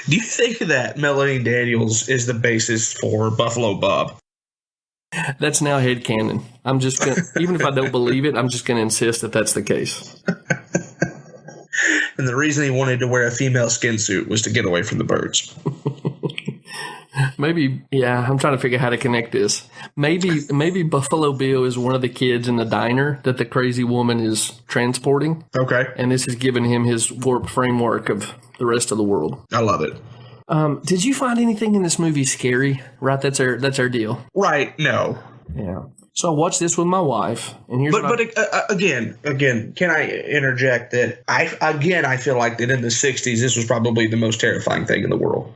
Do you think that Melanie Daniels is the basis for Buffalo Bob? That's now headcanon. I'm just going to, even if I don't believe it, I'm just going to insist that that's the case. And the reason he wanted to wear a female skin suit was to get away from the birds. Maybe, yeah, I'm trying to figure out how to connect this. Maybe Buffalo Bill is one of the kids in the diner that the crazy woman is transporting. Okay. And this has given him his warped framework of the rest of the world. I love it. Did you find anything in this movie scary? Right, that's our deal. Right, no. Yeah. So I watched this with my wife, and here's again, can I interject that I feel like that in the 60s this was probably the most terrifying thing in the world.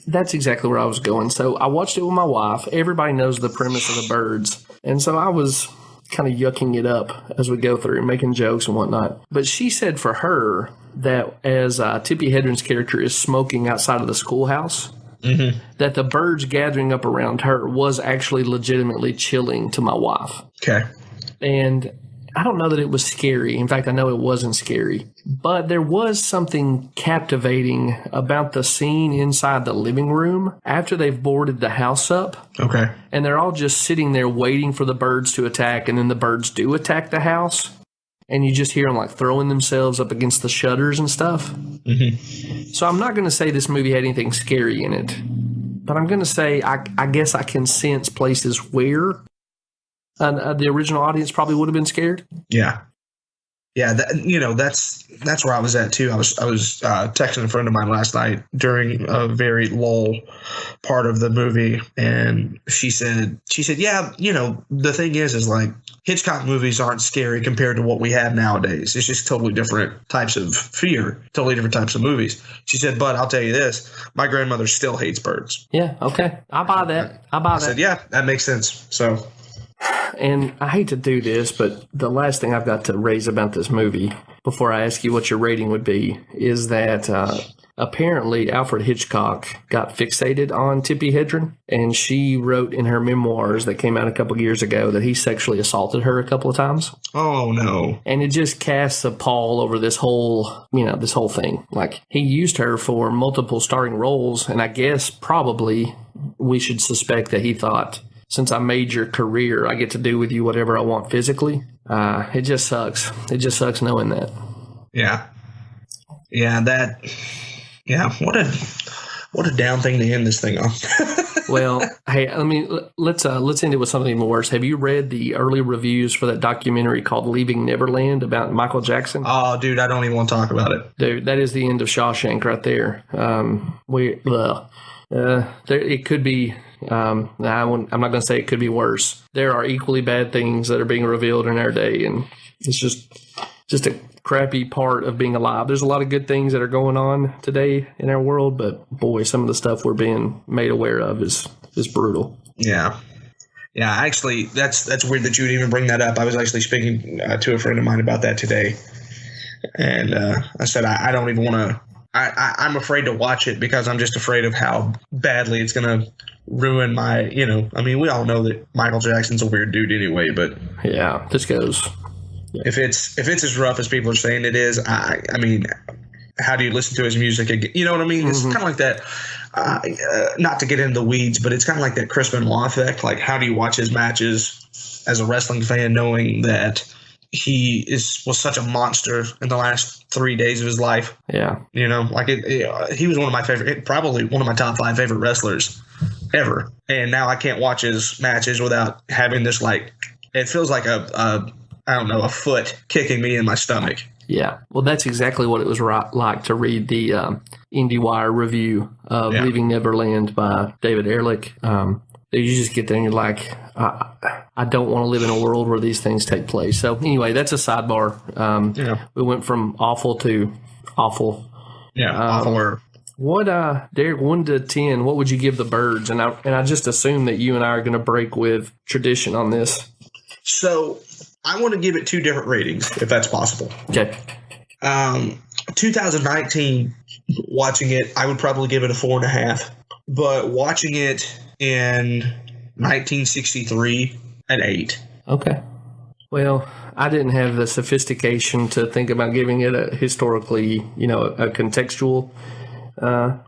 That's exactly where I was going. So I watched it with my wife. Everybody knows the premise of the birds. And so I was kind of yucking it up as we go through, making jokes and whatnot. But she said for her that as Tippi Hedren's character is smoking outside of the schoolhouse, that the birds gathering up around her was actually legitimately chilling to my wife. Okay. And I don't know that it was scary. In fact, I know it wasn't scary. But there was something captivating about the scene inside the living room after they've boarded the house up. Okay. And they're all just sitting there waiting for the birds to attack, and then the birds do attack the house. And you just hear them like throwing themselves up against the shutters and stuff. So I'm not going to say this movie had anything scary in it. But I'm going to say I guess I can sense places where the original audience probably would have been scared. Yeah. Yeah, that's where I was at too. I was texting a friend of mine last night during a very lull part of the movie, and she said, yeah, the thing is like Hitchcock movies aren't scary compared to what we have nowadays. It's just totally different types of fear, totally different types of movies. She said, but I'll tell you this, my grandmother still hates birds. Yeah, okay, I buy that. I said, yeah, that makes sense. So. And I hate to do this, but the last thing I've got to raise about this movie before I ask you what your rating would be is that apparently Alfred Hitchcock got fixated on Tippi Hedren, and she wrote in her memoirs that came out a couple years ago that he sexually assaulted her a couple of times. Oh, no. And it just casts a pall over this whole thing. Like, he used her for multiple starring roles, and I guess probably we should suspect that he thought, since I made your career, I get to do with you whatever I want physically. It just sucks. It just sucks knowing that. Yeah. Yeah, what a down thing to end this thing on. Well, hey, let's end it with something even worse. Have you read the early reviews for that documentary called Leaving Neverland about Michael Jackson? Oh, dude, I don't even want to talk about it. Dude, that is the end of Shawshank right there. It could be. I'm not going to say it could be worse. There are equally bad things that are being revealed in our day, and it's just a crappy part of being alive. There's a lot of good things that are going on today in our world, but boy, some of the stuff we're being made aware of is brutal. Yeah. Yeah, actually, that's weird that you would even bring that up. I was actually speaking to a friend of mine about that today, and I said I don't even want to. I'm afraid to watch it because I'm just afraid of how badly it's going to ruin my. We all know that Michael Jackson's a weird dude anyway, but yeah, this goes. Yeah. If it's as rough as people are saying it is, I mean, how do you listen to his music again? You know what I mean? It's kind of like that. Not to get into the weeds, but it's kind of like that Chris Benoit effect. Like, how do you watch his matches as a wrestling fan, knowing that he was such a monster in the last 3 days of his life? Yeah, he was one of my favorite, probably one of my top 5 favorite wrestlers ever. And now I can't watch his matches without having this, like, it feels like a foot kicking me in my stomach. Yeah, well, that's exactly what it was like to read the IndieWire review of Leaving Neverland by David Ehrlich. You just get there and you're like, I don't want to live in a world where these things take place. So anyway, that's a sidebar. We went from awful to awful. Yeah, awful. What, Derek, 1 to 10, what would you give the birds? And I just assume that you and I are going to break with tradition on this. So I want to give it 2 different ratings, if that's possible. Okay. 2019, watching it, I would probably give it a 4.5. But watching it in 1963, an 8. Okay. Well, I didn't have the sophistication to think about giving it a historically, a contextual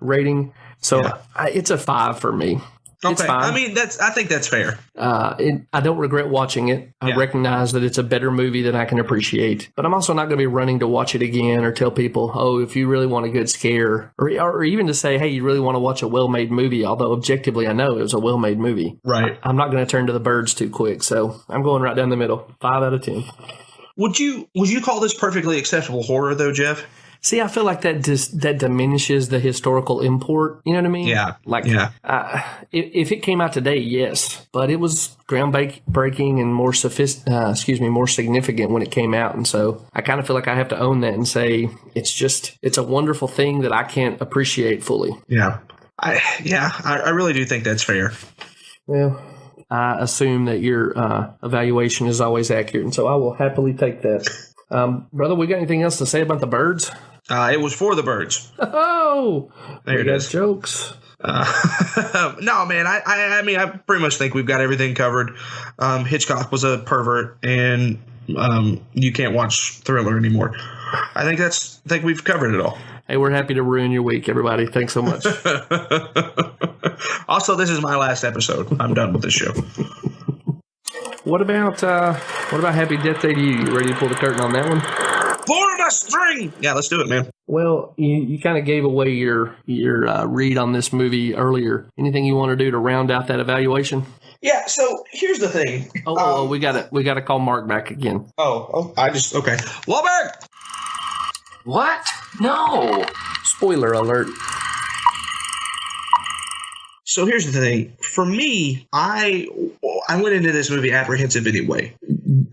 rating. So it's a 5 for me. Okay, it's fine. I mean, I think that's fair. I don't regret watching it. I recognize that it's a better movie than I can appreciate, but I'm also not going to be running to watch it again or tell people, oh, if you really want a good scare, or even to say, hey, you really want to watch a well-made movie, although objectively I know it was a well-made movie. Right. I'm not going to turn to the birds too quick, so I'm going right down the middle. 5 out of 10. Would you call this perfectly acceptable horror, though, Jeff? See, I feel like that diminishes the historical import. You know what I mean? Yeah. If it came out today, yes, but it was groundbreaking and more more significant when it came out, and so I kind of feel like I have to own that and say it's a wonderful thing that I can't appreciate fully. Yeah. I really do think that's fair. Well, I assume that your evaluation is always accurate, and so I will happily take that. Brother, we got anything else to say about the birds? It was for the birds. Oh, there it is. Jokes. No, man. I mean, I pretty much think we've got everything covered. Hitchcock was a pervert, and you can't watch Thriller anymore. I think we've covered it all. Hey, we're happy to ruin your week, everybody. Thanks so much. Also, this is my last episode. I'm done with this show. What about Happy Death Day to You? You ready to pull the curtain on that one? Pull the string! Yeah, let's do it, man. Well, you kind of gave away your read on this movie earlier. Anything you want to do to round out that evaluation? Yeah, so here's the thing. We got to call Mark back again. Okay. Wahlberg! What? No. Spoiler alert. So here's the thing. For me, I went into this movie apprehensive anyway.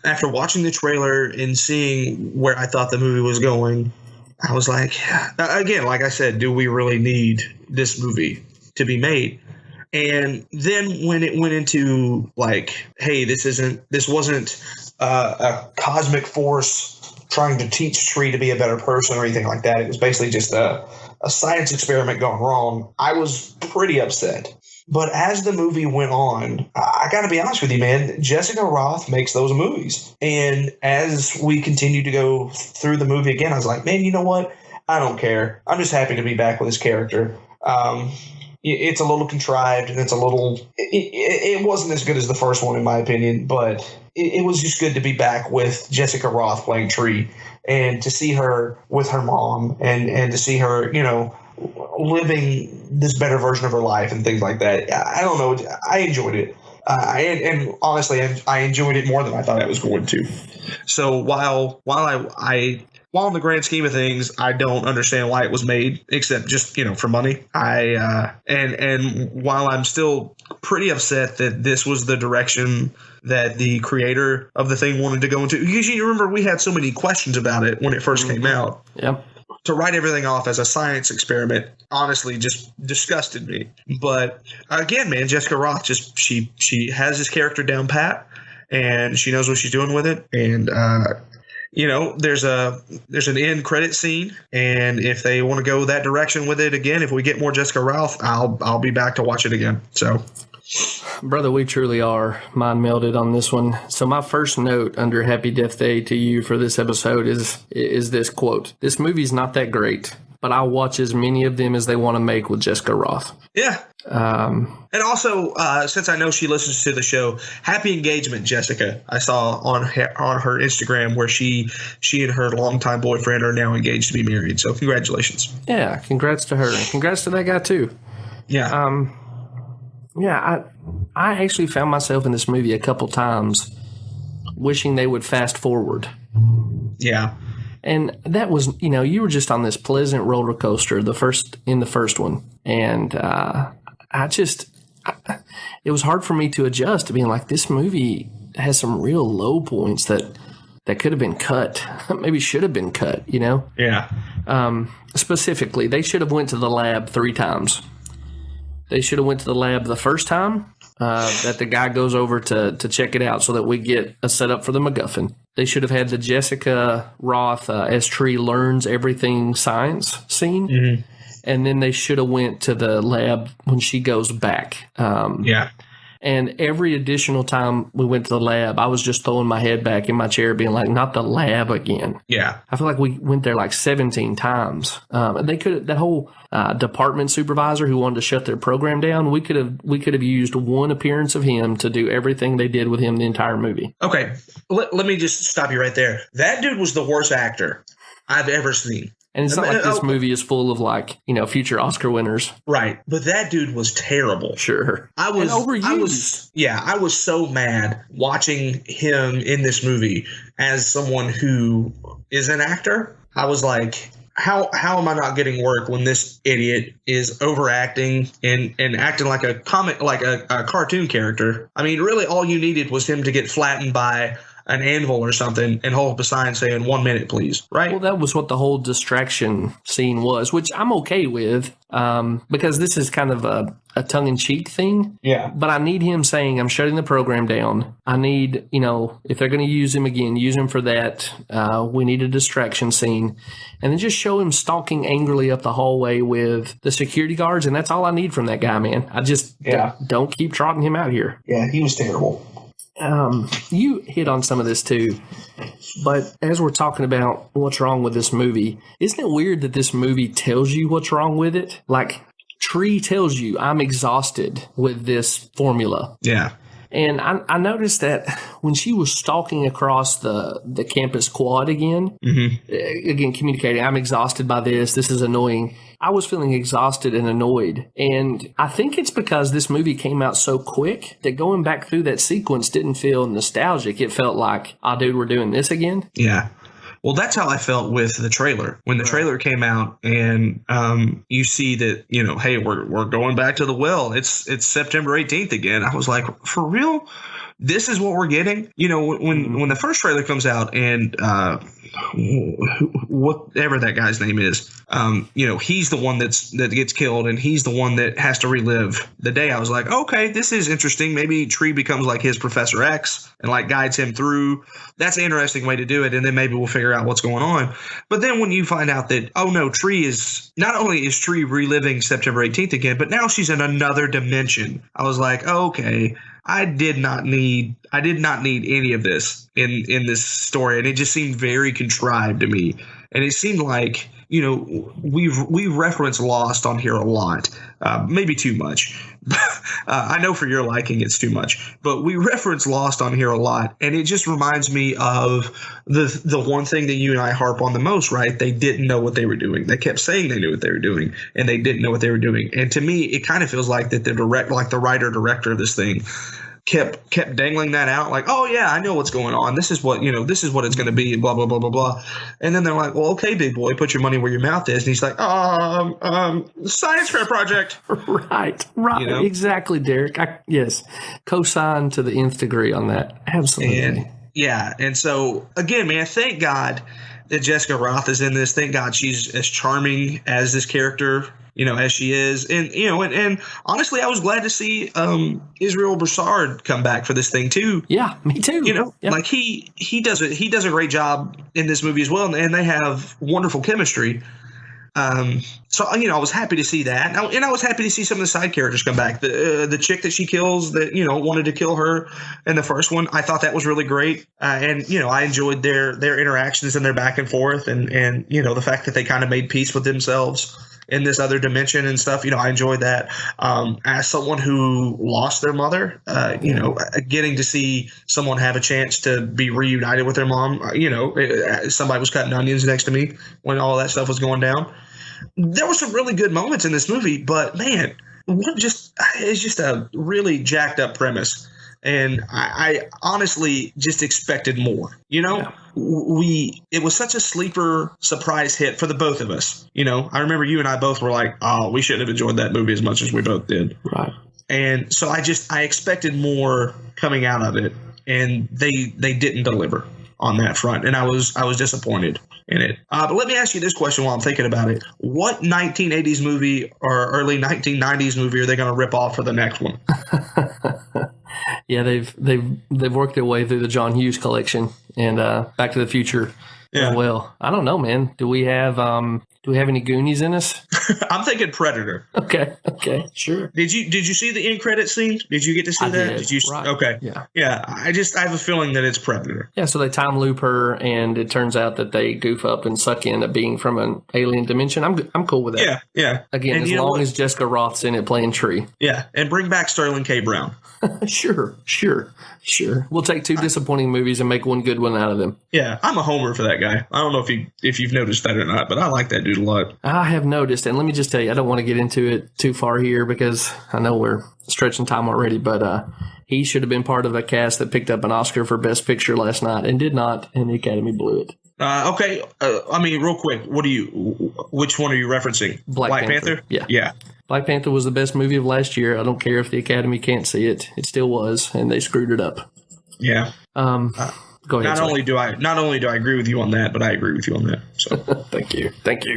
After watching the trailer and seeing where I thought the movie was going, I was like, again, like I said, do we really need this movie to be made? And then when it went into like, hey, this wasn't a cosmic force trying to teach Tree to be a better person or anything like that. It was basically just a science experiment gone wrong. I was pretty upset. But as the movie went on, I got to be honest with you, man, Jessica Roth makes those movies. And as we continued to go through the movie again, I was like, man, you know what? I don't care. I'm just happy to be back with this character. It's a little contrived, and it's a little – it wasn't as good as the first one, in my opinion, but it was just good to be back with Jessica Roth playing Tree and to see her with her mom and to see her, you know, living this better version of her life and things like that. I don't know. I enjoyed it. And honestly, I enjoyed it more than I thought I was going to. So while in the grand scheme of things, I don't understand why it was made, except just, you know, for money. And while I'm still pretty upset that this was the direction that the creator of the thing wanted to go into, because you remember we had so many questions about it when it first came out. Yeah. To write everything off as a science experiment honestly just disgusted me. But again, man, Jessica Roth just she has this character down pat, and she knows what she's doing with it. And you know, there's an end credit scene, and if they want to go that direction with it again, if we get more Jessica Roth, I'll be back to watch it again. So, brother, we truly are mind melded on this one. So my first note under Happy Death Day to You for this episode is this quote: "This movie's not that great, but I'll watch as many of them as they want to make with Jessica Roth." Yeah. And also, since I know she listens to the show, happy engagement, Jessica. I saw on her Instagram where she and her longtime boyfriend are now engaged to be married. So congratulations. Yeah, congrats to her. Congrats to that guy too. Yeah. Yeah, I actually found myself in this movie a couple times wishing they would fast forward. Yeah. And that was, you know, you were just on this pleasant roller coaster in the first one. And it was hard for me to adjust to being like, this movie has some real low points that could have been cut, maybe should have been cut, you know? Yeah. Specifically, they should have went to the lab 3 times. They should have went to the lab the first time that the guy goes over to check it out so that we get a setup for the MacGuffin. They should have had the Jessica Roth as Tree learns everything science scene. Mm-hmm. And then they should have went to the lab when she goes back. Yeah. And every additional time we went to the lab, I was just throwing my head back in my chair being like, not the lab again. Yeah. I feel like we went there like 17 times. And they could, that whole department supervisor who wanted to shut their program down, we could have used one appearance of him to do everything they did with him the entire movie. Okay. Let me just stop you right there. That dude was the worst actor I've ever seen. And it's not like this movie is full of like, you know, future Oscar winners. Right. But that dude was terrible. Sure. I was so mad watching him in this movie as someone who is an actor. I was like, how am I not getting work when this idiot is overacting and acting like a comic, like a cartoon character? I mean, really all you needed was him to get flattened by an anvil or something and hold up a sign saying 1 minute, please. Right? Well, that was what the whole distraction scene was, which I'm okay with because this is kind of a tongue-in-cheek thing. Yeah. But I need him saying, I'm shutting the program down. I need, if they're going to use him again, use him for that. We need a distraction scene. And then just show him stalking angrily up the hallway with the security guards. And that's all I need from that guy, man. I just don't keep trotting him out here. Yeah, he was terrible. You hit on some of this too, but as we're talking about what's wrong with this movie, isn't it weird that this movie tells you what's wrong with it? Like Tree tells you, I'm exhausted with this formula. Yeah. And I noticed that when she was stalking across the campus quad again, again, communicating, I'm exhausted by this. This is annoying. I was feeling exhausted and annoyed. And I think it's because this movie came out so quick that going back through that sequence didn't feel nostalgic. It felt like, oh, dude, we're doing this again. Yeah. Well, that's how I felt with the trailer. When the trailer came out and you see that, hey, we're going back to the well. It's September 18th again. I was like, for real? This is what we're getting? When the first trailer comes out and whatever that guy's name is, he's the one that gets killed and he's the one that has to relive the day. I was like, okay, this is interesting. Maybe Tree becomes like his Professor X and like guides him through. That's an interesting way to do it. And then maybe we'll figure out what's going on. But then when you find out that, oh no, Tree is not only is Tree reliving September 18th again, but now she's in another dimension. I was like, okay, I did not need any of this in this story, and it just seemed very contrived to me. And it seemed like, we reference Lost on here a lot, maybe too much. I know for your liking it's too much, but we reference Lost on here a lot, and it just reminds me of the one thing that you and I harp on the most, right? They didn't know what they were doing. They kept saying they knew what they were doing, and they didn't know what they were doing. And to me, it kind of feels like that the writer director of this thing kept dangling that out, like, oh yeah, I know what's going on. This is what it's going to be, blah blah blah blah blah. And then they're like, well, okay, big boy, put your money where your mouth is. And he's like, science fair project. Right, exactly, Derek. Yes, co-sign to the nth degree on that. Absolutely. And so again, man, thank God that Jessica Rothe is in this. Thank God she's as charming as this character, as she is. And, and honestly, I was glad to see Israel Broussard come back for this thing too. Yeah, me too. Like he does a great job in this movie as well. And they have wonderful chemistry. So, I was happy to see that. And I was happy to see some of the side characters come back. The chick that she kills that, wanted to kill her in the first one, I thought that was really great. And I enjoyed their interactions and their back and forth and the fact that they kind of made peace with themselves in this other dimension and stuff. I enjoyed that. As someone who lost their mother, getting to see someone have a chance to be reunited with their mom, somebody was cutting onions next to me when all that stuff was going down. There were some really good moments in this movie, but man, it's just a really jacked up premise. And I honestly just expected more, It was such a sleeper surprise hit for the both of us. I remember you and I both were like, oh, we shouldn't have enjoyed that movie as much as we both did. Right. And so I expected more coming out of it, and they didn't deliver on that front. And I was disappointed in it. But let me ask you this question while I'm thinking about it. What 1980s movie or early 1990s movie are they going to rip off for the next one? Yeah, they've worked their way through the John Hughes collection and Back to the Future. Yeah. Well, I don't know, man. Do we have any Goonies in us? I'm thinking Predator. Okay, sure. Did you see the end credit scene? Did you get to see that? Did you? Right. Okay. Yeah. I have a feeling that it's Predator. Yeah. So they time loop her, and it turns out that they goof up and suck in a being from an alien dimension. I'm cool with that. Yeah. Again, and as long as Jessica Roth's in it playing Tree. Yeah, and bring back Sterling K. Brown. Sure. We'll take two disappointing movies and make one good one out of them. Yeah, I'm a homer for that guy. I don't know if you've noticed that or not, but I like that dude a lot. I have noticed, and let me just tell you, I don't want to get into it too far here because I know we're stretching time already, but he should have been part of a cast that picked up an Oscar for Best Picture last night and did not, and the Academy blew it. Okay. Real quick, which one are you referencing? Black Panther? Yeah. Black Panther was the best movie of last year. I don't care if the Academy can't see it. It still was, and they screwed it up. Yeah. Go ahead. Not only do I agree with you on that, but I agree with you on that. So Thank you.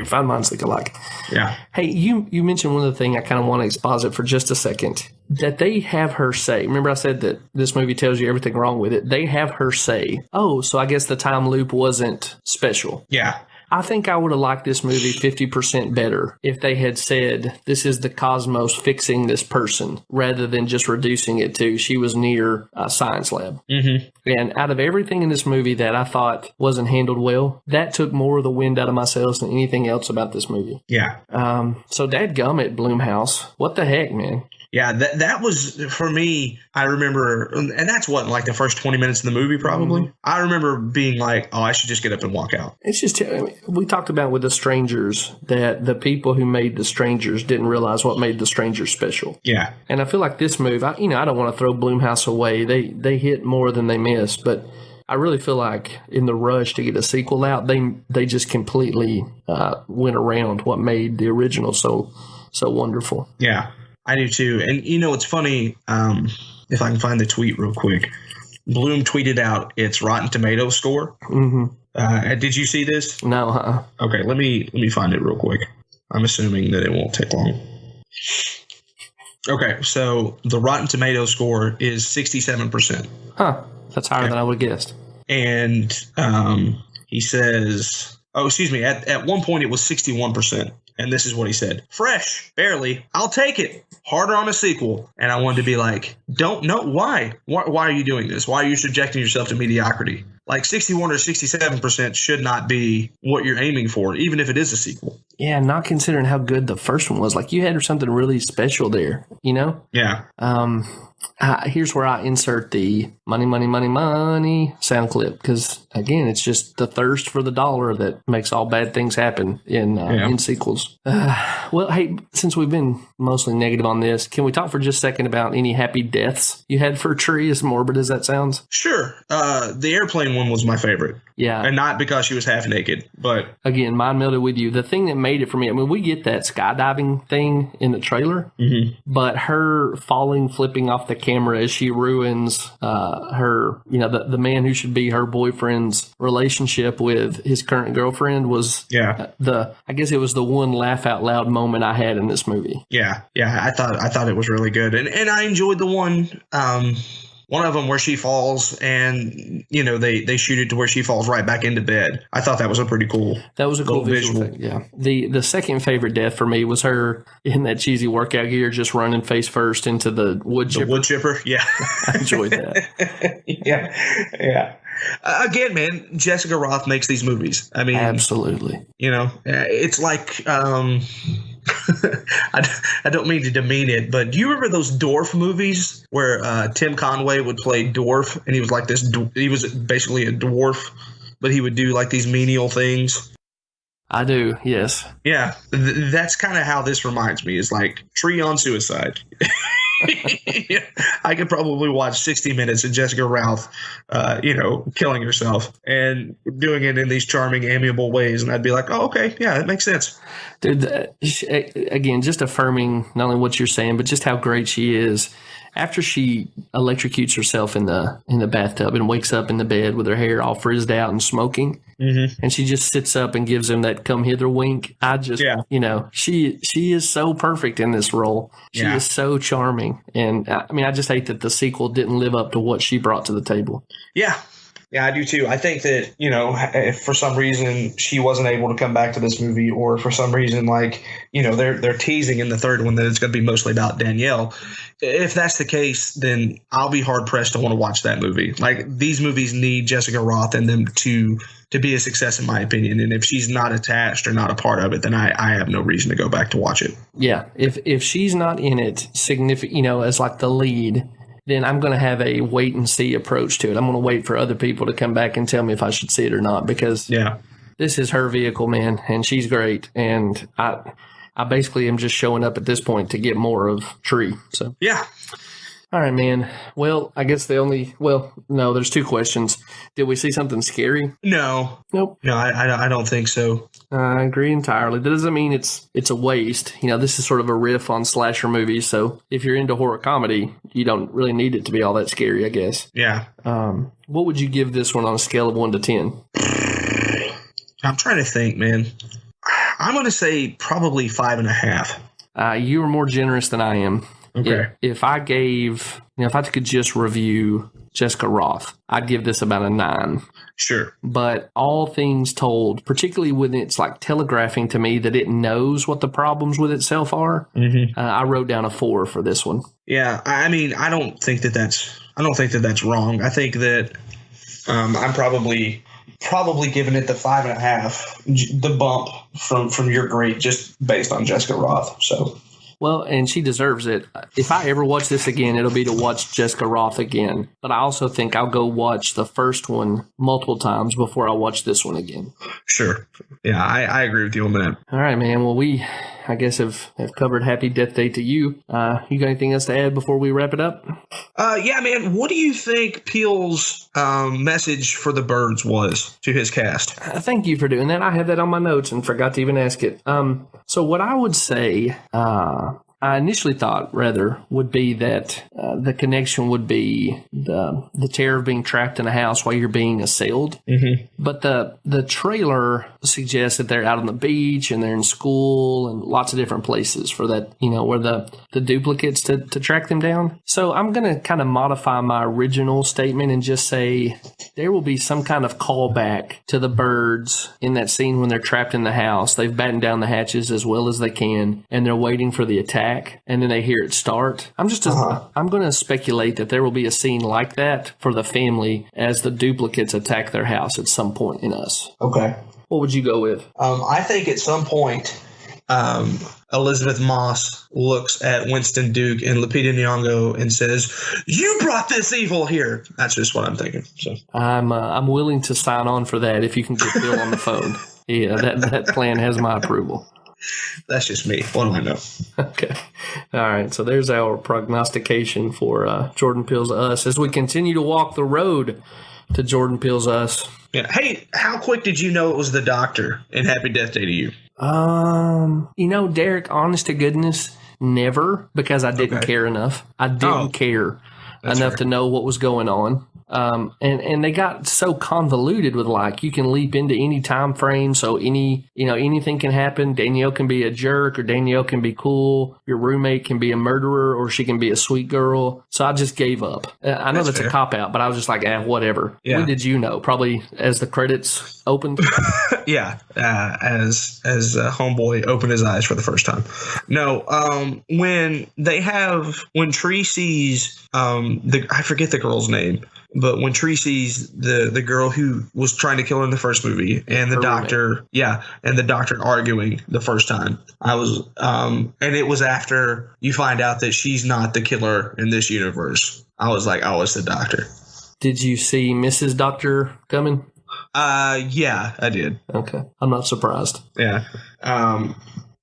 Fine minds think alike. yeah. Hey, you mentioned one of the things I kind of want to exposit for just a second, that they have her say. Remember I said that this movie tells you everything wrong with it. They have her say, oh, so I guess the time loop wasn't special. Yeah. I think I would have liked this movie 50% better if they had said this is the cosmos fixing this person rather than just reducing it to she was near a science lab. Mm-hmm. And out of everything in this movie that I thought wasn't handled well, that took more of the wind out of my sails than anything else about this movie. Yeah. So dadgummit, Blumhouse. What the heck, man? Yeah, that was, for me, I remember, and that's what, like the first 20 minutes of the movie, probably. Mm-hmm. I remember being like, oh, I should just get up and walk out. It's just, we talked about with The Strangers that the people who made The Strangers didn't realize what made The Strangers special. Yeah. And I feel like this move, I don't want to throw Blumhouse away. They hit more than they missed, but I really feel like in the rush to get a sequel out, they just completely went around what made the original so wonderful. Yeah. I do too. And it's funny, if I can find the tweet real quick. Bloom tweeted out its Rotten Tomatoes score. Mm-hmm. Did you see this? No. Okay, let me find it real quick. I'm assuming that it won't take long. Okay, so the Rotten Tomatoes score is 67%. Huh. That's higher than I would have guessed. And he says, at one point it was 61%. And this is what he said. Fresh, barely. I'll take it. Harder on a sequel. And I wanted to be like, don't know. Why? Why are you doing this? Why are you subjecting yourself to mediocrity? Like 61 or 67% should not be what you're aiming for, even if it is a sequel. Yeah, not considering how good the first one was. Like you had something really special there, Yeah. Here's where I insert the money, money, money, money sound clip. Because, again, it's just the thirst for the dollar that makes all bad things happen in sequels. Well, hey, since we've been mostly negative on this, can we talk for just a second about any happy deaths you had for Tree, as morbid as that sounds? Sure. The airplane one was my favorite. Yeah. And not because she was half naked, but... Again, mind melded with you. The thing that made it for me, I mean, we get that skydiving thing in the trailer, but her flipping off the camera as she ruins her, the man who should be her boyfriend's relationship with his current girlfriend was I guess it was the one laugh out loud moment I had in this movie. Yeah. I thought it was really good. And I enjoyed the one of them where she falls and, they shoot it to where she falls right back into bed. I thought that was a pretty cool. That was a cool visual thing, yeah. The second favorite death for me was her in that cheesy workout gear just running face first into the wood chipper. The wood chipper, yeah. I enjoyed that. Yeah. Again, man, Jessica Roth makes these movies. I mean, absolutely. It's like... I don't mean to demean it, but do you remember those dwarf movies where Tim Conway would play dwarf and he was like this? He was basically a dwarf, but he would do like these menial things. I do, yes. Yeah, that's kind of how this reminds me. Is like Tree on Suicide. I could probably watch 60 minutes of Jessica Ralph, killing herself and doing it in these charming, amiable ways. And I'd be like, oh, okay. Yeah, that makes sense. Dude, again, just affirming not only what you're saying, but just how great she is. After she electrocutes herself in the bathtub and wakes up in the bed with her hair all frizzed out and smoking, and she just sits up and gives him that come hither wink. I just, she is so perfect in this role. She is so charming. And I mean, I just hate that the sequel didn't live up to what she brought to the table. Yeah. Yeah, I do too. I think that, if for some reason she wasn't able to come back to this movie, or for some reason, they're teasing in the third one that it's going to be mostly about Danielle. If that's the case, then I'll be hard pressed to want to watch that movie. Like, these movies need Jessica Roth in them to be a success, in my opinion. And if she's not attached or not a part of it, then I have no reason to go back to watch it. Yeah, if she's not in it significant, as like the lead, then I'm going to have a wait and see approach to it. I'm going to wait for other people to come back and tell me if I should see it or not, because this is her vehicle, man, and she's great. And I basically am just showing up at this point to get more of Tree. So yeah. All right, man. Well, I guess no, there's two questions. Did we see something scary? No. Nope. No, I don't think so. I agree entirely. That doesn't mean it's a waste. This is sort of a riff on slasher movies, so if you're into horror comedy, you don't really need it to be all that scary, I guess. Yeah. What would you give this one on a scale of 1 to 10? I'm trying to think, man. I'm going to say probably 5.5. You were more generous than I am. Okay. If I could just review Jessica Roth, I'd give this about a 9. Sure. But all things told, particularly when it's like telegraphing to me that it knows what the problems with itself are, I wrote down a 4 for this one. Yeah, I mean, I don't think that that's wrong. I think that I'm probably giving it the 5.5, the bump from your grade, just based on Jessica Roth. So. Well, and she deserves it. If I ever watch this again, it'll be to watch Jessica Roth again. But I also think I'll go watch the first one multiple times before I watch this one again. Sure. Yeah, I agree with you on that. All right, man. Well, we, I guess, have covered Happy Death Day to you. You got anything else to add before we wrap it up? Yeah, man. What do you think Peele's message for the birds was to his cast? Thank you for doing that. I had that on my notes and forgot to even ask it. So what I would say, I initially thought, would be that the connection would be the terror of being trapped in a house while you're being assailed. Mm-hmm. But the trailer suggests that they're out on the beach and they're in school and lots of different places for that, where the duplicates to track them down. So I'm going to kind of modify my original statement and just say there will be some kind of callback to the birds in that scene when they're trapped in the house. They've battened down the hatches as well as they can, and they're waiting for the attack, and then they hear it start. I'm going to speculate that there will be a scene like that for the family as the duplicates attack their house at some point in Us. Okay. What would you go with? I think at some point, Elizabeth Moss looks at Winston Duke and Lupita Nyong'o and says, "You brought this evil here." That's just what I'm thinking. So I'm willing to sign on for that if you can get Bill on the phone. Yeah, that plan has my approval. That's just me. What do I know? Okay. All right. So there's our prognostication for Jordan Peele's Us as we continue to walk the road to Jordan Peele's Us. Yeah. Hey, how quick did you know it was the doctor in Happy Death Day to you? Derek, honest to goodness, never, because I didn't care enough. I didn't care enough to know what was going on. And they got so convoluted with you can leap into any time frame. So anything can happen. Danielle can be a jerk or Danielle can be cool. Your roommate can be a murderer or she can be a sweet girl. So I just gave up. I know that's a cop out, but I was just like, whatever. Yeah. When did you know? Probably as the credits opened. Yeah. As homeboy opened his eyes for the first time. No. When Tree sees, I forget the girl's name. But when Tree sees the girl who was trying to kill her in the first movie and the doctor, and the doctor arguing the first time, I was, and it was after you find out that she's not the killer in this universe. I was like, oh, it's the doctor. Did you see Mrs. Doctor coming? Yeah, I did. Okay. I'm not surprised. Yeah.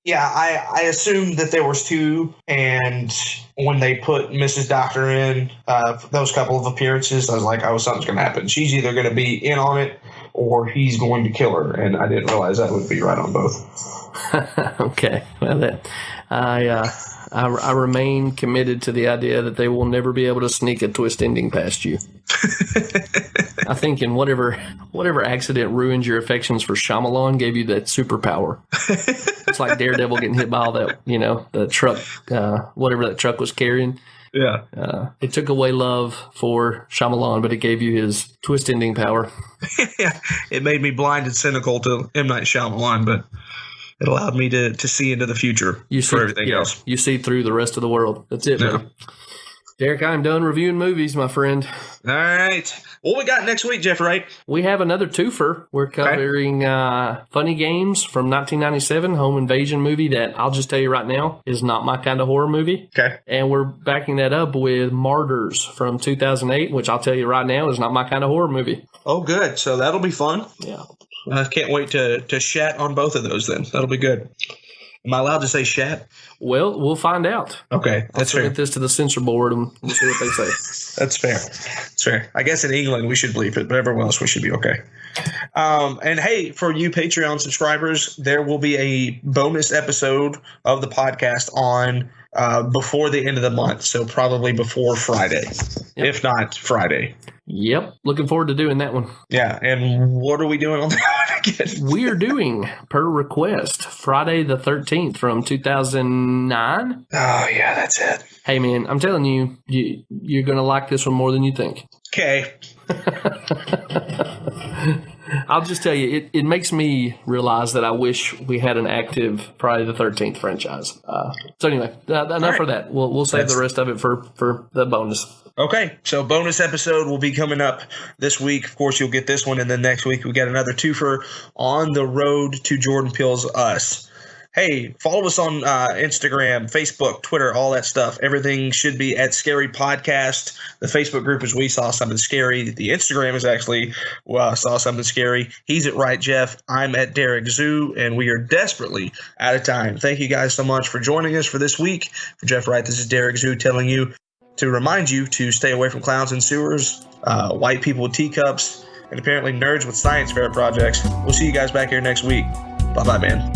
Yeah, I assumed that there was two, and when they put Mrs. Doctor in those couple of appearances, I was like, oh, something's going to happen. She's either going to be in on it or he's going to kill her, and I didn't realize that would be right on both. Okay. Well, I remain committed to the idea that they will never be able to sneak a twist ending past you. I think in whatever accident ruined your affections for Shyamalan gave you that superpower. It's like Daredevil getting hit by all that, the truck, whatever that truck was carrying. Yeah. It took away love for Shyamalan, but it gave you his twist ending power. Yeah. It made me blind and cynical to M. Night Shyamalan, but it allowed me to see into the future for everything else. You see through the rest of the world. That's it, man. Derek, I'm done reviewing movies, my friend. All right. What we got next week, Jeff, right? We have another twofer. We're covering Funny Games from 1997, home invasion movie that I'll just tell you right now is not my kind of horror movie. Okay. And we're backing that up with Martyrs from 2008, which I'll tell you right now is not my kind of horror movie. Oh, good. So that'll be fun. Yeah. I can't wait to chat on both of those then. That'll be good. Am I allowed to say shat? Well, we'll find out. Okay, Let's submit this to the censor board and we'll see what they say. That's fair. That's fair. I guess in England we should bleep it, but everywhere else we should be okay. And hey, for you Patreon subscribers, there will be a bonus episode of the podcast on before the end of the month, so probably before Friday, if not Friday. Yep. Looking forward to doing that one. Yeah. And what are we doing on that one again? We're doing, per request, Friday the 13th from 2009. Oh, yeah, that's it. Hey, man, I'm telling you, you're going to like this one more than you think. Okay. I'll just tell you, it makes me realize that I wish we had an active Friday the 13th franchise. So anyway, enough for that. We'll save the rest of it for the bonus. Okay, so bonus episode will be coming up this week. Of course, you'll get this one, and then next week we got another twofer on the road to Jordan Peele's Us. Hey, follow us on Instagram, Facebook, Twitter, all that stuff. Everything should be at Scary Podcast. The Facebook group is We Saw Something Scary. The Instagram is actually Saw Something Scary. He's at Right Jeff. I'm at Derek Zoo, and we are desperately out of time. Thank you guys so much for joining us for this week. For Jeff Wright, this is Derek Zoo telling you to remind you to stay away from clowns and sewers, white people with teacups, and apparently nerds with science fair projects. We'll see you guys back here next week. Bye-bye, man.